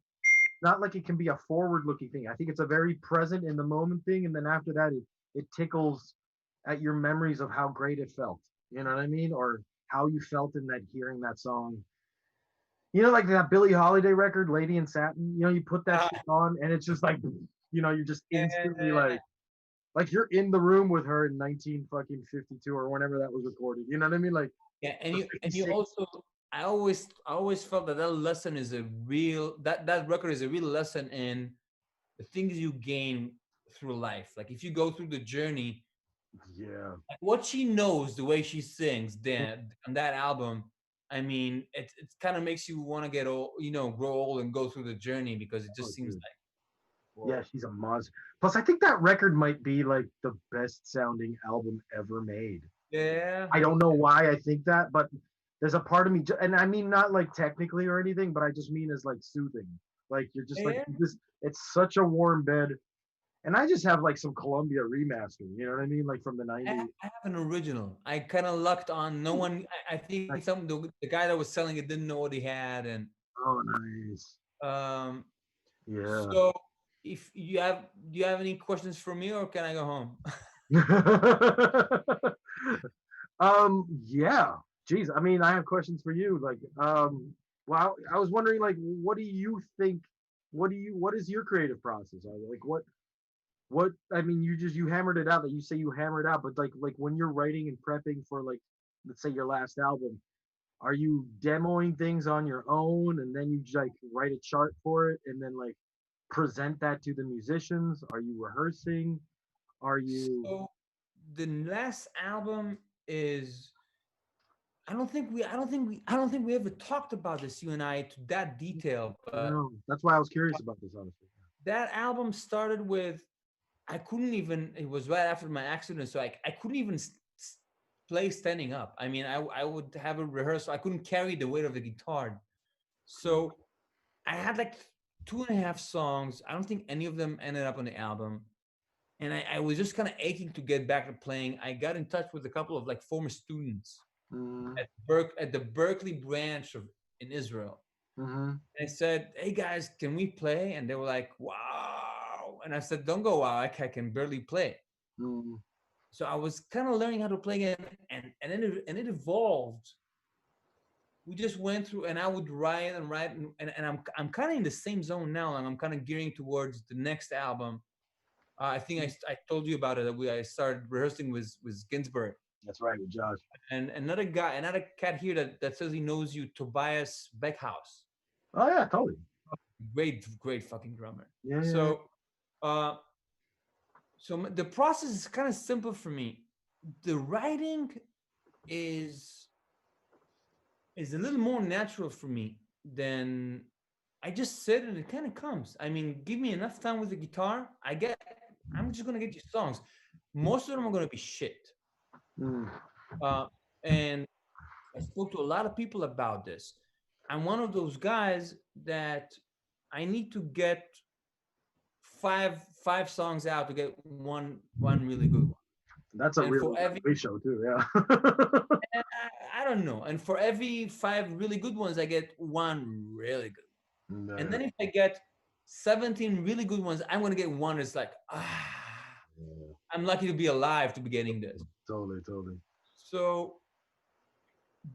it can be a forward looking thing. I think it's a very present in the moment thing, and then after that, it tickles at your memories of how great it felt. You know what I mean? Or how you felt in that hearing that song. You know, like that Billie Holiday record, Lady in Satin. You know, you put that Uh, shit on, and it's just like, you're just instantly yeah, like you're in the room with her in 19 fucking 52 or whenever that was recorded. You know what I mean? Like yeah, or and you 56. also, I always felt that that lesson is a real that record is a real lesson in the things you gain through life. Like if you go through the journey, Yeah. like what she knows, the way she sings then on that album. I mean, it kind of makes you want to get old, grow old and go through the journey because it Oh, just seems dude. like, Yeah, whoa. she's a monster. Plus, I think that record might be like the best sounding album ever made. Yeah, I don't know why I think that, but there's a part of me, and I mean not like technically or anything, but I just mean as like soothing. Like you're just like yeah. this. It's such a warm bed, and I just have like some Columbia remastering. You know what I mean? Like from the '90s. I have an original. I kind of lucked on no one. I think the guy that was selling it didn't know what he had, and Oh, nice. um. Yeah. So, if you have, do you have any questions for me, or can I go home? Yeah. Jeez. I mean, I have questions for you. Like, well, I was wondering, like, what do you think? What is your creative process? Like, what? I mean, you hammered it out. That you say you hammered out, but like when you're writing and prepping for like, let's say your last album, are you demoing things on your own and then you just, like write a chart for it and then like present that to the musicians? Are you rehearsing? Are you? So, the last album is. I don't think we ever talked about this, you and I, to that detail. But No, that's why I was curious about this, honestly. that album started with, I couldn't even. It was right after my accident, so I couldn't even play standing up. I mean, I would have a rehearsal. I couldn't carry the weight of the guitar, so I had like two and a half songs. I don't think any of them ended up on the album, and I was just kind of aching to get back to playing. I got in touch with a couple of like former students Mm, at the Berkeley branch of in Israel. mm-hmm. And I said, "Hey guys, can we play?" And they were like, "Wow!" And I said, "Don't go wow, I can barely play." Mm, So I was kind of learning how to play again, and it evolved. We just went through, and I would write and write, and I'm kind of in the same zone now, and I'm kind of gearing towards the next album. I think I told you about it. That I started rehearsing with Ginsberg, that's right, with Josh. and another cat here that says he knows you, Tobias Beckhaus. Oh yeah, totally. Great fucking drummer. Yeah, yeah, yeah. So, uh, the process is kind of simple for me. The writing is is a little more natural for me than, I just sit and it kind of comes. I mean, give me enough time with the guitar, I'm just gonna get you songs. Most of them are gonna be shit. Mm, Uh, and I spoke to a lot of people about this. I'm one of those guys that I need to get five songs out to get one really good one. that's a And real for every show too. Yeah. I don't know. And for every five really good ones, I get one really good. And No, then if I get 17 really good ones, I'm gonna get one that's like, yeah, I'm lucky to be alive to be getting this. totally, totally. So,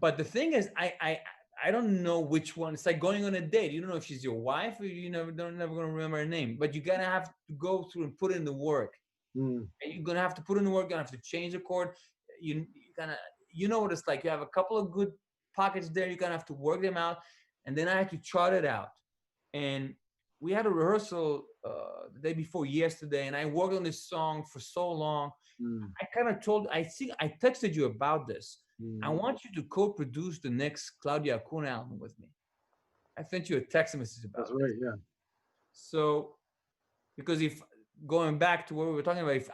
but the thing is, I don't know which one. It's like going on a date. You don't know if she's your wife, or you never gonna remember her name. But you gotta have to go through and put in the work. Mm, And you're gonna have to put in the work. You're gonna have to change the chord. You gonna, you know what it's like. You have a couple of good pockets there. You're gonna have to work them out, and then I had to chart it out. And we had a rehearsal the day before yesterday, and I worked on this song for so long. mm, I kind of told, I think I texted you about this. I mm. want you to co-produce the next Claudia Acuna album with me. I sent you a text message That's about this. right. Yeah. So, because if, going back to what we were talking about, if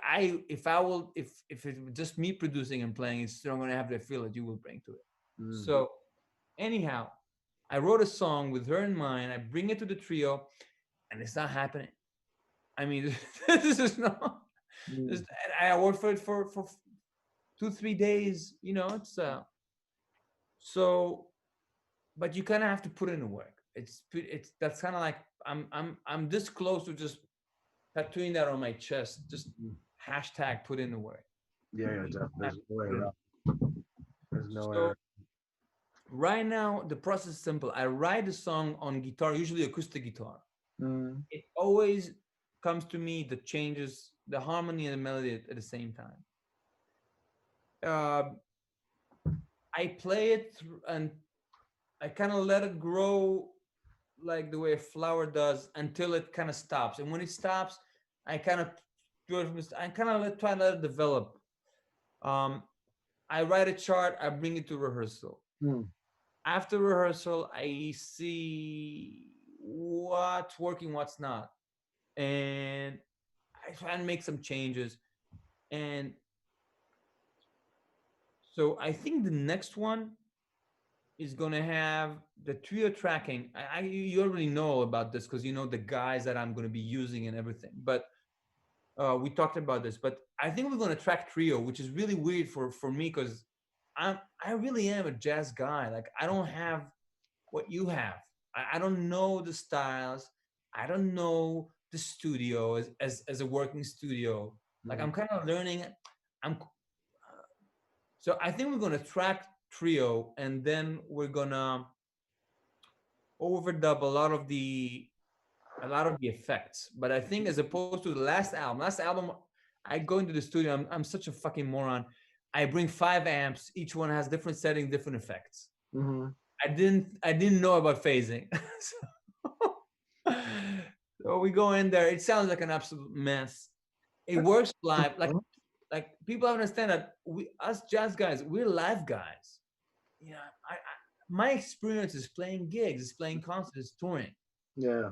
it's just me producing and playing, it's still going to have the feel that you will bring to it. Mm, So anyhow, I wrote a song with her in mind. I bring it to the trio, and it's not happening. I mean, this is not. mm. I worked for it for 2 3 days. It's so, but you kind of have to put in the work. It's that's kind of like, I'm this close to just tattooing that on my chest. Just Mm. hashtag put in the work. Yeah, yeah, You definitely. have There's to no way put in. around. There's no So error. right now the process is simple. I write a song on guitar, usually acoustic guitar. Mm, It always comes to me the changes, the harmony and the melody at the same time. Uh, I play it and I kind of let it grow like the way a flower does until it kind of stops. And when it stops, I kind of do it from I kind of try to let it develop. Um, I write a chart, I bring it to rehearsal. mm, After rehearsal, I see what's working, what's not. And I try and make some changes. And so I think the next one is gonna have the trio tracking. You already know about this because you know the guys that I'm gonna be using and everything. But we talked about this. But I think we're gonna track trio, which is really weird for me because I really am a jazz guy. Like I don't have what you have. I don't know the styles. I don't know the studio as a working studio. Like mm. I'm kind of learning. I'm so I think we're gonna track trio and then we're gonna overdub a lot of the effects. But I think as opposed to the last album, I go into the studio. I'm such a fucking moron. I bring 5 amps. Each one has different settings, different effects. Mm-hmm. I didn't know about phasing. so, so we go in there. It sounds like an absolute mess. It works live. Like people understand that us jazz guys, we're live guys. Yeah, my experience is playing gigs, is playing concerts, touring. Yeah.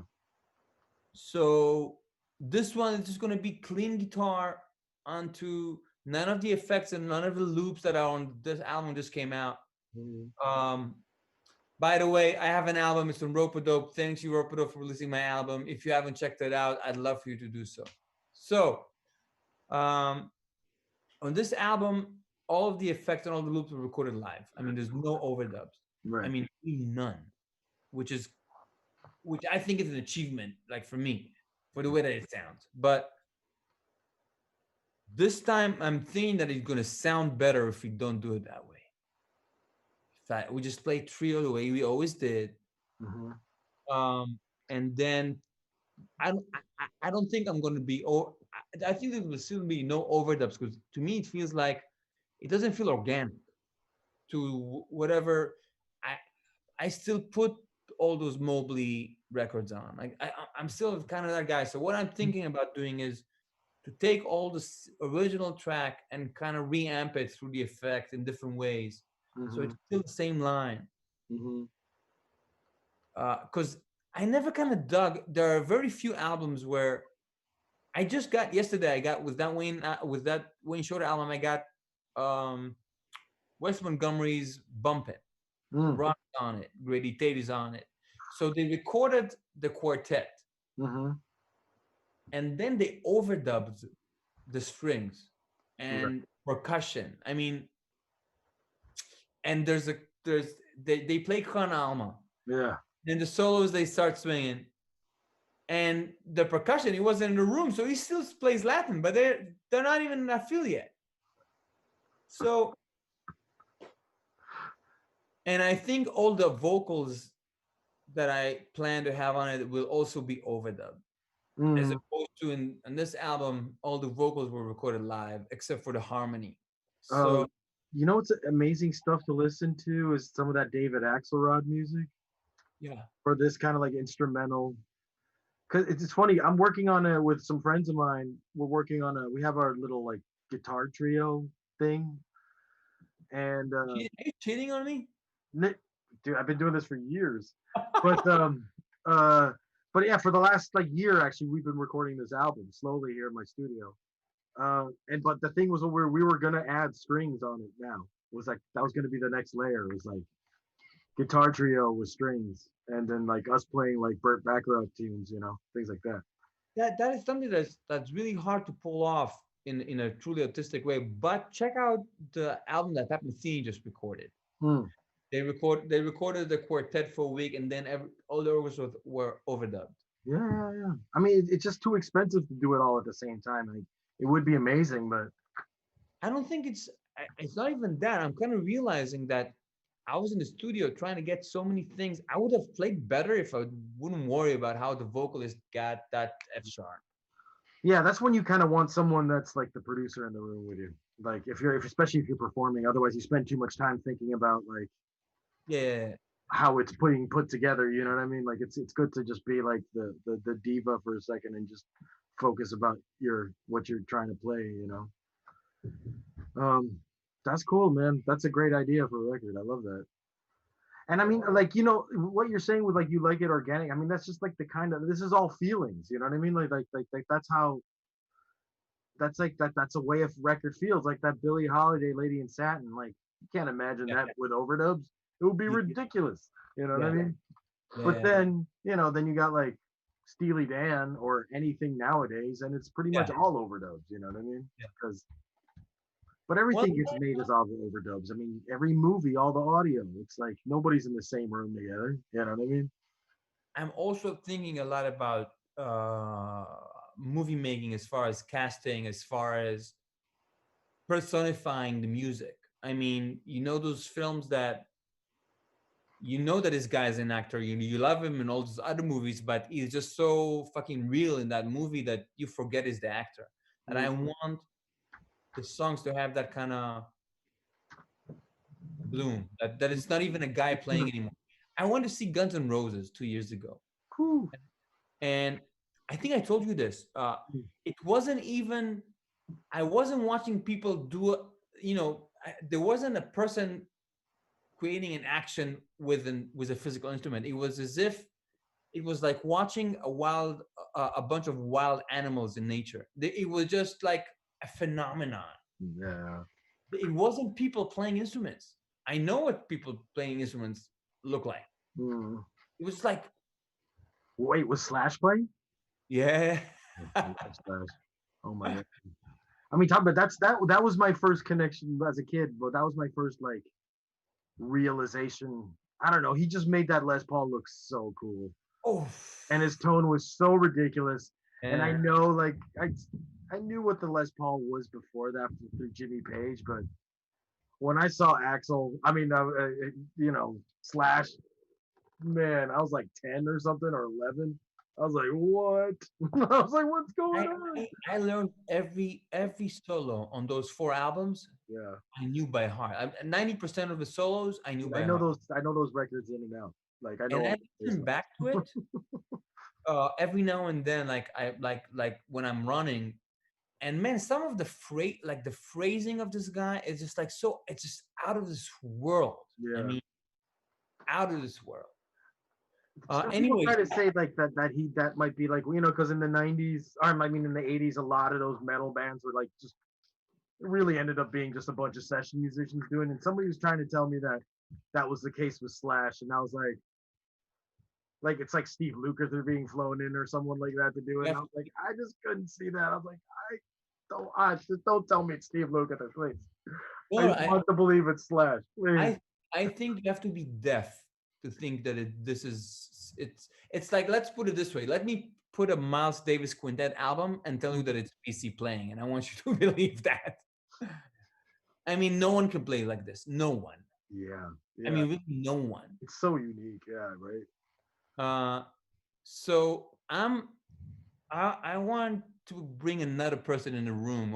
So this one is just gonna be clean guitar onto none of the effects and none of the loops that are on this album just came out. Mm. Um, by the way, I have an album. It's on Rope-A-Dope. Thanks you, Rope-A-Dope, for releasing my album. If you haven't checked it out, I'd love for you to do so. So um, on this album, all of the effects and all the loops were recorded live. I mean, there's no overdubs. I Right. mean, none, which is which I think is an achievement, like for me, for the way that it sounds. But this time, I'm thinking that it's gonna sound better if we don't do it that way. We just play trio the way we always did, Mm-hmm. and then I don't think I'm gonna be. I think there will still be no overdubs because to me it feels like it doesn't feel organic to whatever. I I still put all those Mobley records on. Like I'm still kind of that guy. So what I'm thinking about doing is to take all this original track and kind of reamp it through the effect in different ways, so Mm-hmm. it's still the same line. Mm-hmm. Because I never kind of dug. There are very few albums where I just got yesterday. I got with that Wayne Shorter album. I got um, Wes Montgomery's "Bump It," Mm. Rock on it, Grady Tate is on it. So they recorded the quartet Mm-hmm. and then they overdubbed the strings Right. and percussion. I mean, and they play Con Alma. Yeah. And the solos they start swinging. And the percussion, he wasn't in the room, so he still plays Latin, but they're not even an affiliate. So, and I think all the vocals that I plan to have on it will also be overdubbed. As Mm. opposed to in this album, all the vocals were recorded live except for the harmony. Um, So you know what's amazing stuff to listen to is some of that David Axelrod music yeah, for this kind of like instrumental. Cause it's funny. I'm working on a with some friends of mine. We're working on a. We have our little like guitar trio thing, and are you cheating on me? Nick, dude, I've been doing this for years. But uh, but yeah, for the last like year actually, we've been recording this album slowly here in my studio. And but the thing was, we were gonna add strings on it. Now it was like that was gonna be the next layer. It was like guitar trio with strings, and then like us playing like Burt Bacharach tunes, things like that. That is something that's really hard to pull off in a truly artistic way. But check out the album that Pat Metheny just recorded. Hmm. They recorded the quartet for a week, and then all the orchestras were overdubbed. Yeah, yeah, yeah. I mean, it's just too expensive to do it all at the same time. Like, it would be amazing, but I don't think it's. it's not even that. I'm kind of realizing that I was in the studio trying to get so many things. I would have played better if I wouldn't worry about how the vocalist got that F sharp. Yeah, that's when you kind of want someone that's like the producer in the room with you. Like especially if you're performing, otherwise you spend too much time thinking about like Yeah, how it's put together. You know what I mean? Like it's good to just be like the diva for a second and just focus about what you're trying to play. Um, that's cool, man. That's a great idea for a record. I love that. And I mean, like, what you're saying with like you like it organic. I mean, that's just like the kind of this is all feelings. You know what I mean? Like that's how that's like that's a way a record feels. Like that Billie Holiday Lady in Satin. Like you can't imagine yeah, that with overdubs. It would be yeah, ridiculous. You know what I yeah, mean? But yeah, then then you got like Steely Dan or anything nowadays, and it's pretty much yeah. all overdubs. You know what I mean? Yeah. Because but Well, everything gets made as all overdubs. I mean, every movie, all the audio, it's like nobody's in the same room together. You know what I mean? I'm also thinking a lot about movie making as far as casting, as far as personifying the music. I mean, those films that that this guy's an actor, you love him in all those other movies, but he's just so fucking real in that movie that you forget he's the actor. And I Mm. want the songs to have that kind of bloom, that it's not even a guy playing anymore. I went to see Guns N' Roses 2 years ago, Whew. and I think I told you this. It wasn't even. I wasn't watching people do. There wasn't a person creating an action with a physical instrument. It was as if it was like watching a bunch of wild animals in nature. It was just like a phenomenon. Yeah. It wasn't people playing instruments. I know what people playing instruments look like. Mm. It was like, Wait, was Slash playing? yeah. I love Slash. Oh my god. I mean, but that was my first connection as a kid, but that was my first like realization. I don't know. He just made that Les Paul look so cool, Oh, and his tone was so ridiculous. And I yeah. know, like, I knew what the Les Paul was before that through Jimmy Page, but when I saw Axel, I mean, Slash, man, I was like 10 or something or 11. I was like, what? I was like, what's going I, on? I learned every solo on those 4 albums. Yeah, I knew by heart. 90% of the solos I knew I by know heart. those. I know those records in and out. Like I know And all I the listen stuff. back to it every now and then, like I like when I'm running. And man, some of the like the phrasing of this guy is just like so. It's just out of this world. I Yeah. mean, out of this world. Some people try Anyways, to say like that might be like because in the '90s, or I mean in the '80s, a lot of those metal bands were like just it really ended up being just a bunch of session musicians doing. And somebody was trying to tell me that that was the case with Slash, and I was like it's like Steve Lukather being flown in or someone like that to do it. And I was like, I just couldn't see that. I was like, just don't tell me it's Steve Lukather, please. I no, want to believe it's Slash, please. I think you have to be deaf to think that this is it's like, let's put it this way. Let me put a Miles Davis quintet album and tell you that it's PC playing, and I want you to believe that. I mean, no one can play like this. No one. Yeah, I yeah. mean, really, no one. It's so unique. Yeah, right. Uh, so I want to bring another person in the room.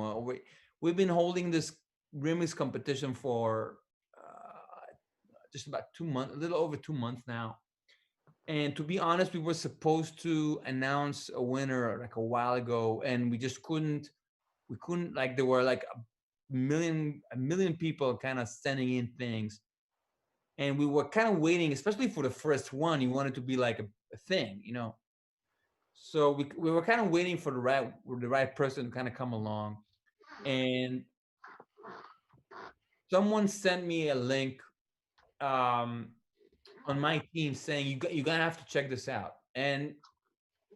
We've been holding this remix competition for just about 2 months, a little over 2 months now. And to be honest, we were supposed to announce a winner like a while ago, and we just couldn't. We couldn't, like, there were like a million people kind of sending in things, and we were kind of waiting, especially for the first one. You wanted to be like a thing. So we were kind of waiting for the right person to kind of come along, and someone sent me a link um, on my team saying you're gonna have to check this out, and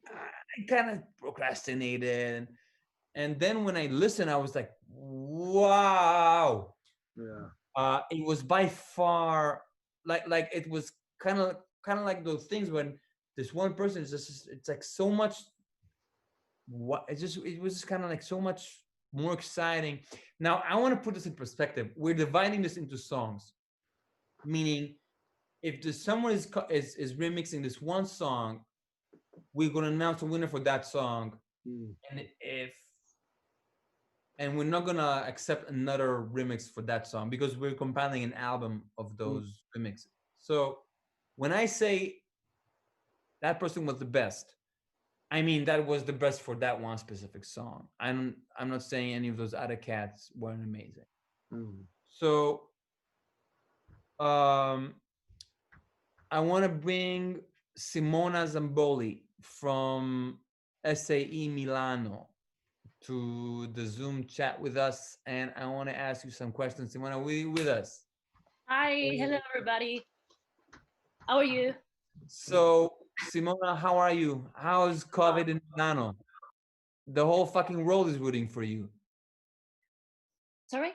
I kind of procrastinated, and then when I listened, I was like, wow. Yeah. It was by far, like it was kind of like those things when this one person is just, it's like so much, what it was just kind of like so much more exciting. Now, I want to put this in perspective. We're dividing this into songs, meaning if someone is remixing this one song, we're going to announce a winner for that song. And we're not going to accept another remix for that song because we're compiling an album of those remixes. So when I say that person was the best, I mean that was the best for that one specific song. I'm not saying any of those other cats weren't amazing. So um I want to bring Simona Zamboli from SAE Milano to the Zoom chat with us, and I want to ask you some questions. Simona, are you with us? Hi, hello everybody. How are you? So, Simona, how are you? How's COVID in Milano? The whole fucking world is rooting for you. Sorry?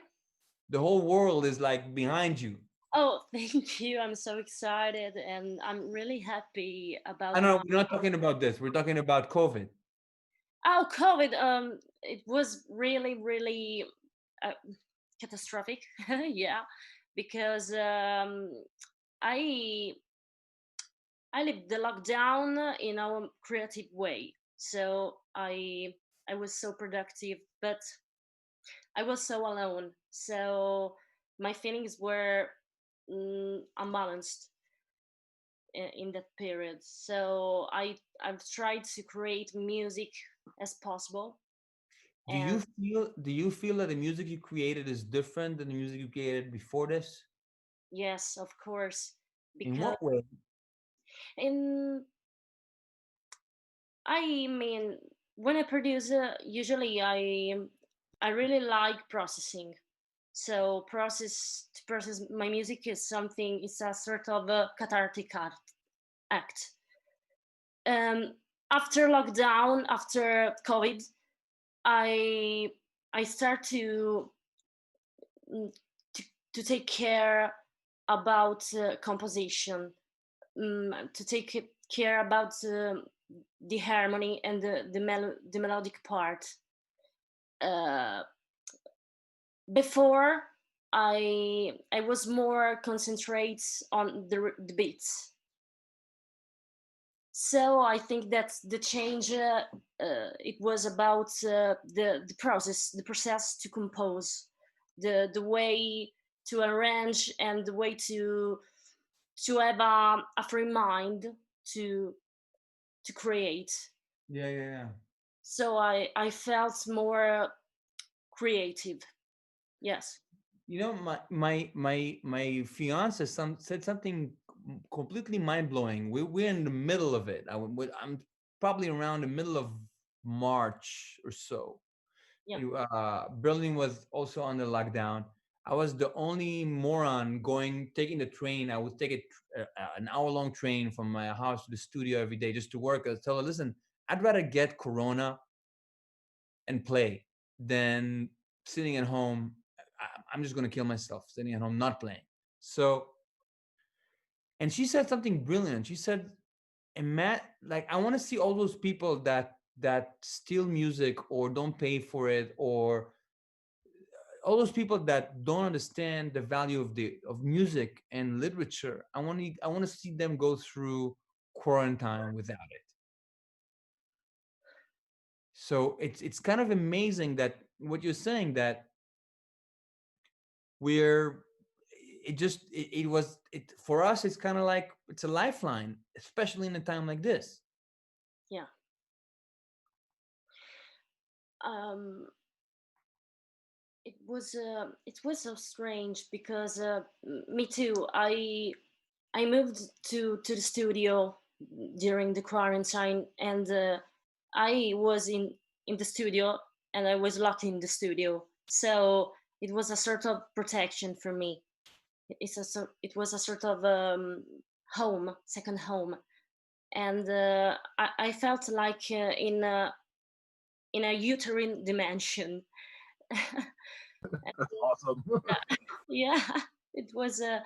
The whole world is like behind you. Oh, thank you. I'm so excited and I'm really happy about I know we're not talking about this. We're talking about COVID. Oh, COVID. It was really, really catastrophic. Yeah, because I I lived the lockdown in a creative way. So I was so productive, but I was so alone. So my feelings were unbalanced in that period. So I've tried to create music as possible. And Do you feel that the music you created is different than the music you created before this? yes, of course, In because what way? in I mean when I produce, usually I really like processing. So to process my music is something. It's a sort of a cathartic act. Um, After lockdown, after COVID, I I start mm, to to take care about composition, to take care about the harmony and the melodic part. Uh, Before, I was more concentrate on the beats. So I think that the change, it was about the process to compose, the way to arrange, and the way to have a free mind to to create. Yeah, yeah, yeah. So I felt more creative. Yes. You know, my fiance said something completely mind blowing. We're in the middle of it. I'm probably around the middle of March or so. Yeah. Berlin was also under lockdown. I was the only moron taking the train. I would take an hour-long train from my house to the studio every day just to work. I tell her, listen, I'd rather get Corona and play than sitting at home. I'm just going to kill myself sitting at home not playing. So, and she said something brilliant. She said, and Matt, like I want to see all those people that steal music or don't pay for it, or all those people that don't understand the value of music and literature. I want to see them go through quarantine without it. So it's kind of amazing that what you're saying, that we're it was it for us. It's kind of like it's a lifeline, especially in a time like this. Yeah. Um, it was so strange because me too. I moved to the studio during the quarantine, and I was in the studio, and I was locked in the studio. So it was a sort of protection for me. It was a sort of home, second home, and I felt like in a uterine dimension. That's awesome. Yeah, it was a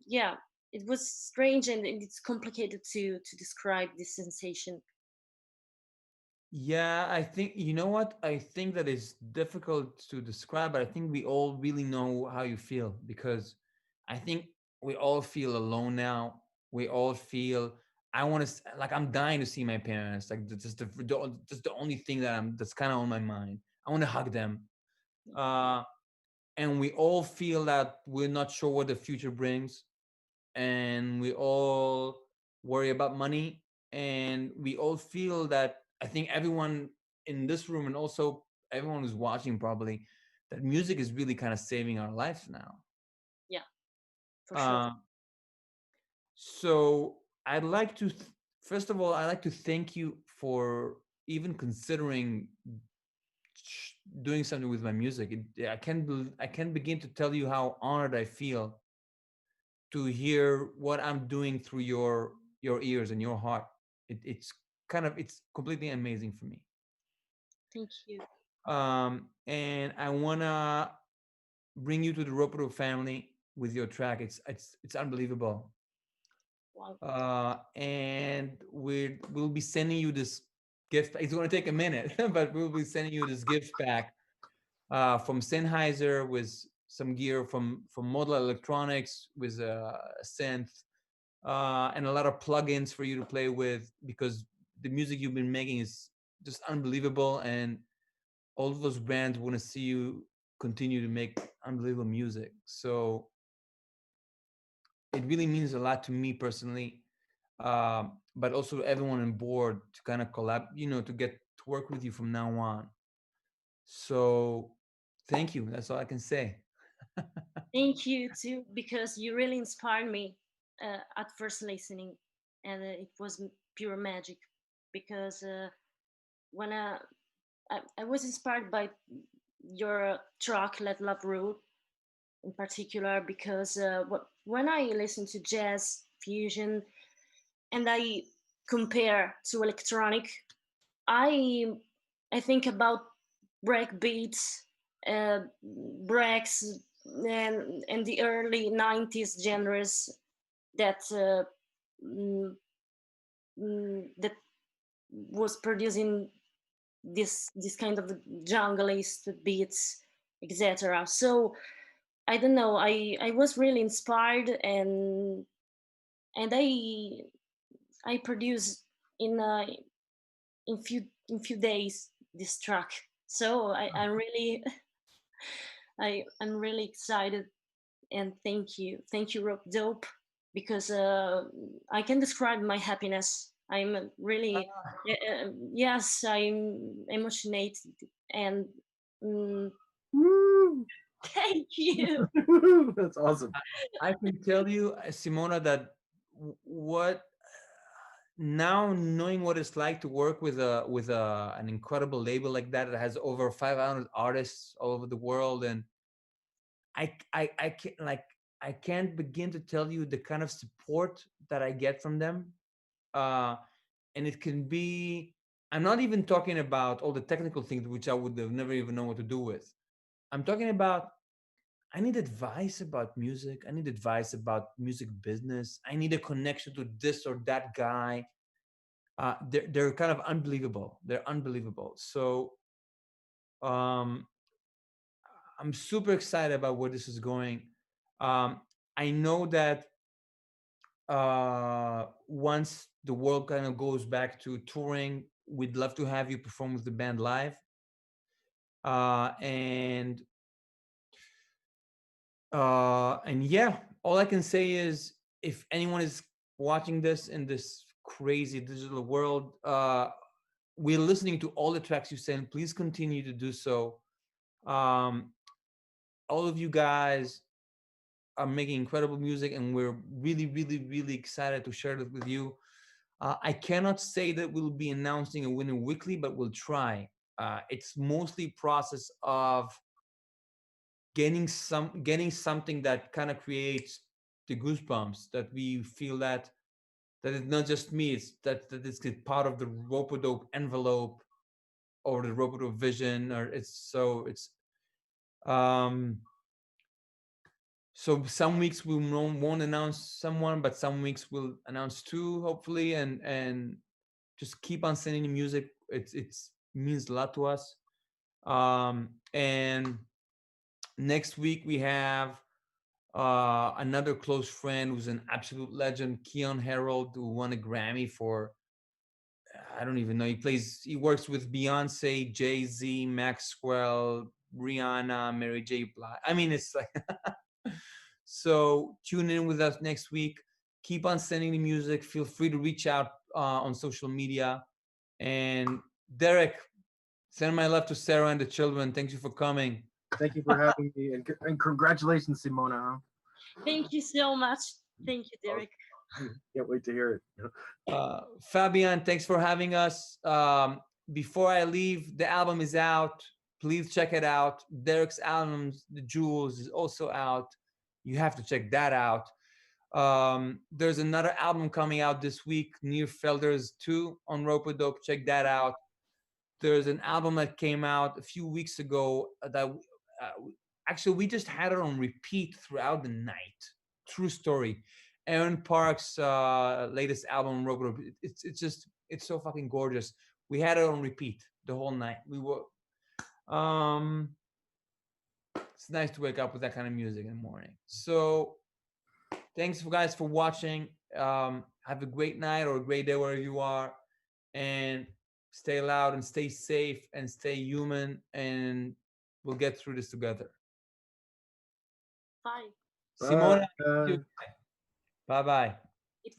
yeah, it was strange, and it's complicated to describe this sensation. Yeah, I think, you know what? I think that is difficult to describe, but I think we all really know how you feel, because I think we all feel alone now. We all feel, I want to, like, I'm dying to see my parents. Like, just the only thing that's kind of on my mind. I want to hug them. Uh, and we all feel that we're not sure what the future brings, and we all worry about money, and we all feel that, I think everyone in this room, and also everyone who's watching probably, that music is really kind of saving our lives now. Yeah, for sure. uh, so I'd like to first of all, I'd like to thank you for even considering doing something with my music. I can't begin to tell you how honored I feel to hear what I'm doing through your ears and your heart. It's completely amazing for me. Thank you. And I wanna bring you to the Roboto family with your track. It's unbelievable. Wow. And we'll be sending you this gift. It's gonna take a minute, but we'll be sending you this gift pack from Sennheiser with some gear, from Model Electronics with a synth, and a lot of plugins for you to play with, because the music you've been making is just unbelievable, and all of those brands want to see you continue to make unbelievable music. So it really means a lot to me personally, but also everyone on board to kind of collab, to get to work with you from now on. So thank you. That's all I can say. Thank you too, because you really inspired me at first listening, and it was pure magic. Because when I was inspired by your track "Let Love Rule" in particular, because when I listen to jazz fusion and I compare to electronic, I I think about break beats, breaks, and the early '90s genres that mm, that was producing this kind of junglist beats, etc. So I don't know. I was really inspired, and I produced in in few days this track. So I'm really I'm really excited, and thank you, Rob Dope, because I can describe my happiness. I'm really yes, I'm emotionated, and mm, Woo! thank you. That's awesome. I can tell you, Simona, that what now, knowing what it's like to work with an incredible label like that has over 500 artists all over the world, and I can't, like, I can't begin to tell you the kind of support that I get from them. uh and it can be, I'm not even talking about all the technical things which I would have never even known what to do with. I'm talking about, I need advice about music. I need advice about music business. I need a connection to this or that guy. They're kind of unbelievable. They're unbelievable. So um, I'm super excited about where this is going. Um, I know that once the world kind of goes back to touring, we'd love to have you perform with the band live. And yeah, all I can say is, if anyone is watching this in this crazy digital world, we're listening to all the tracks you send. Please continue to do so. Um, all of you guys are making incredible music, and we're really, really, really excited to share it with you. I cannot say that we'll be announcing a winner weekly, but we'll try. It's mostly process of getting something that kind of creates the goosebumps, that we feel that it's not just me, it's that it's part of the Ropodope envelope or the Ropodope vision, or it's um so some weeks we won't announce someone, but some weeks we'll announce two, hopefully, and just keep on sending the music. it's means a lot to us. And next week we have another close friend who's an absolute legend, Keon Harold, who won a Grammy for, I don't even know. He works with Beyonce, Jay Z, Maxwell, Rihanna, Mary J. Blige. I mean, it's like, so tune in with us next week. Keep on sending the music. Feel free to reach out on social media. And Derek, send my love to Sarah and the children. Thank you for coming. Thank you for having me, and congratulations, Simona. Thank you so much. Thank you, Derek. Can't wait to hear it. Fabian, thanks for having us. Before I leave, the album is out. Please check it out. Derek's album, The Jewels, is also out. You have to check that out. There's another album coming out this week, Nievergelt 2 on Rope-A-Dope. Check that out. There's an album that came out a few weeks ago that actually we just had it on repeat throughout the night. True story. Aaron Park's latest album, Rope-A-Dope. It's so fucking gorgeous. We had it on repeat the whole night. We were it's nice to wake up with that kind of music in the morning. So thanks guys for watching. Have a great night or a great day wherever you are, and stay loud and stay safe and stay human, and we'll get through this together. Bye. Simona, Bye. bye bye. It was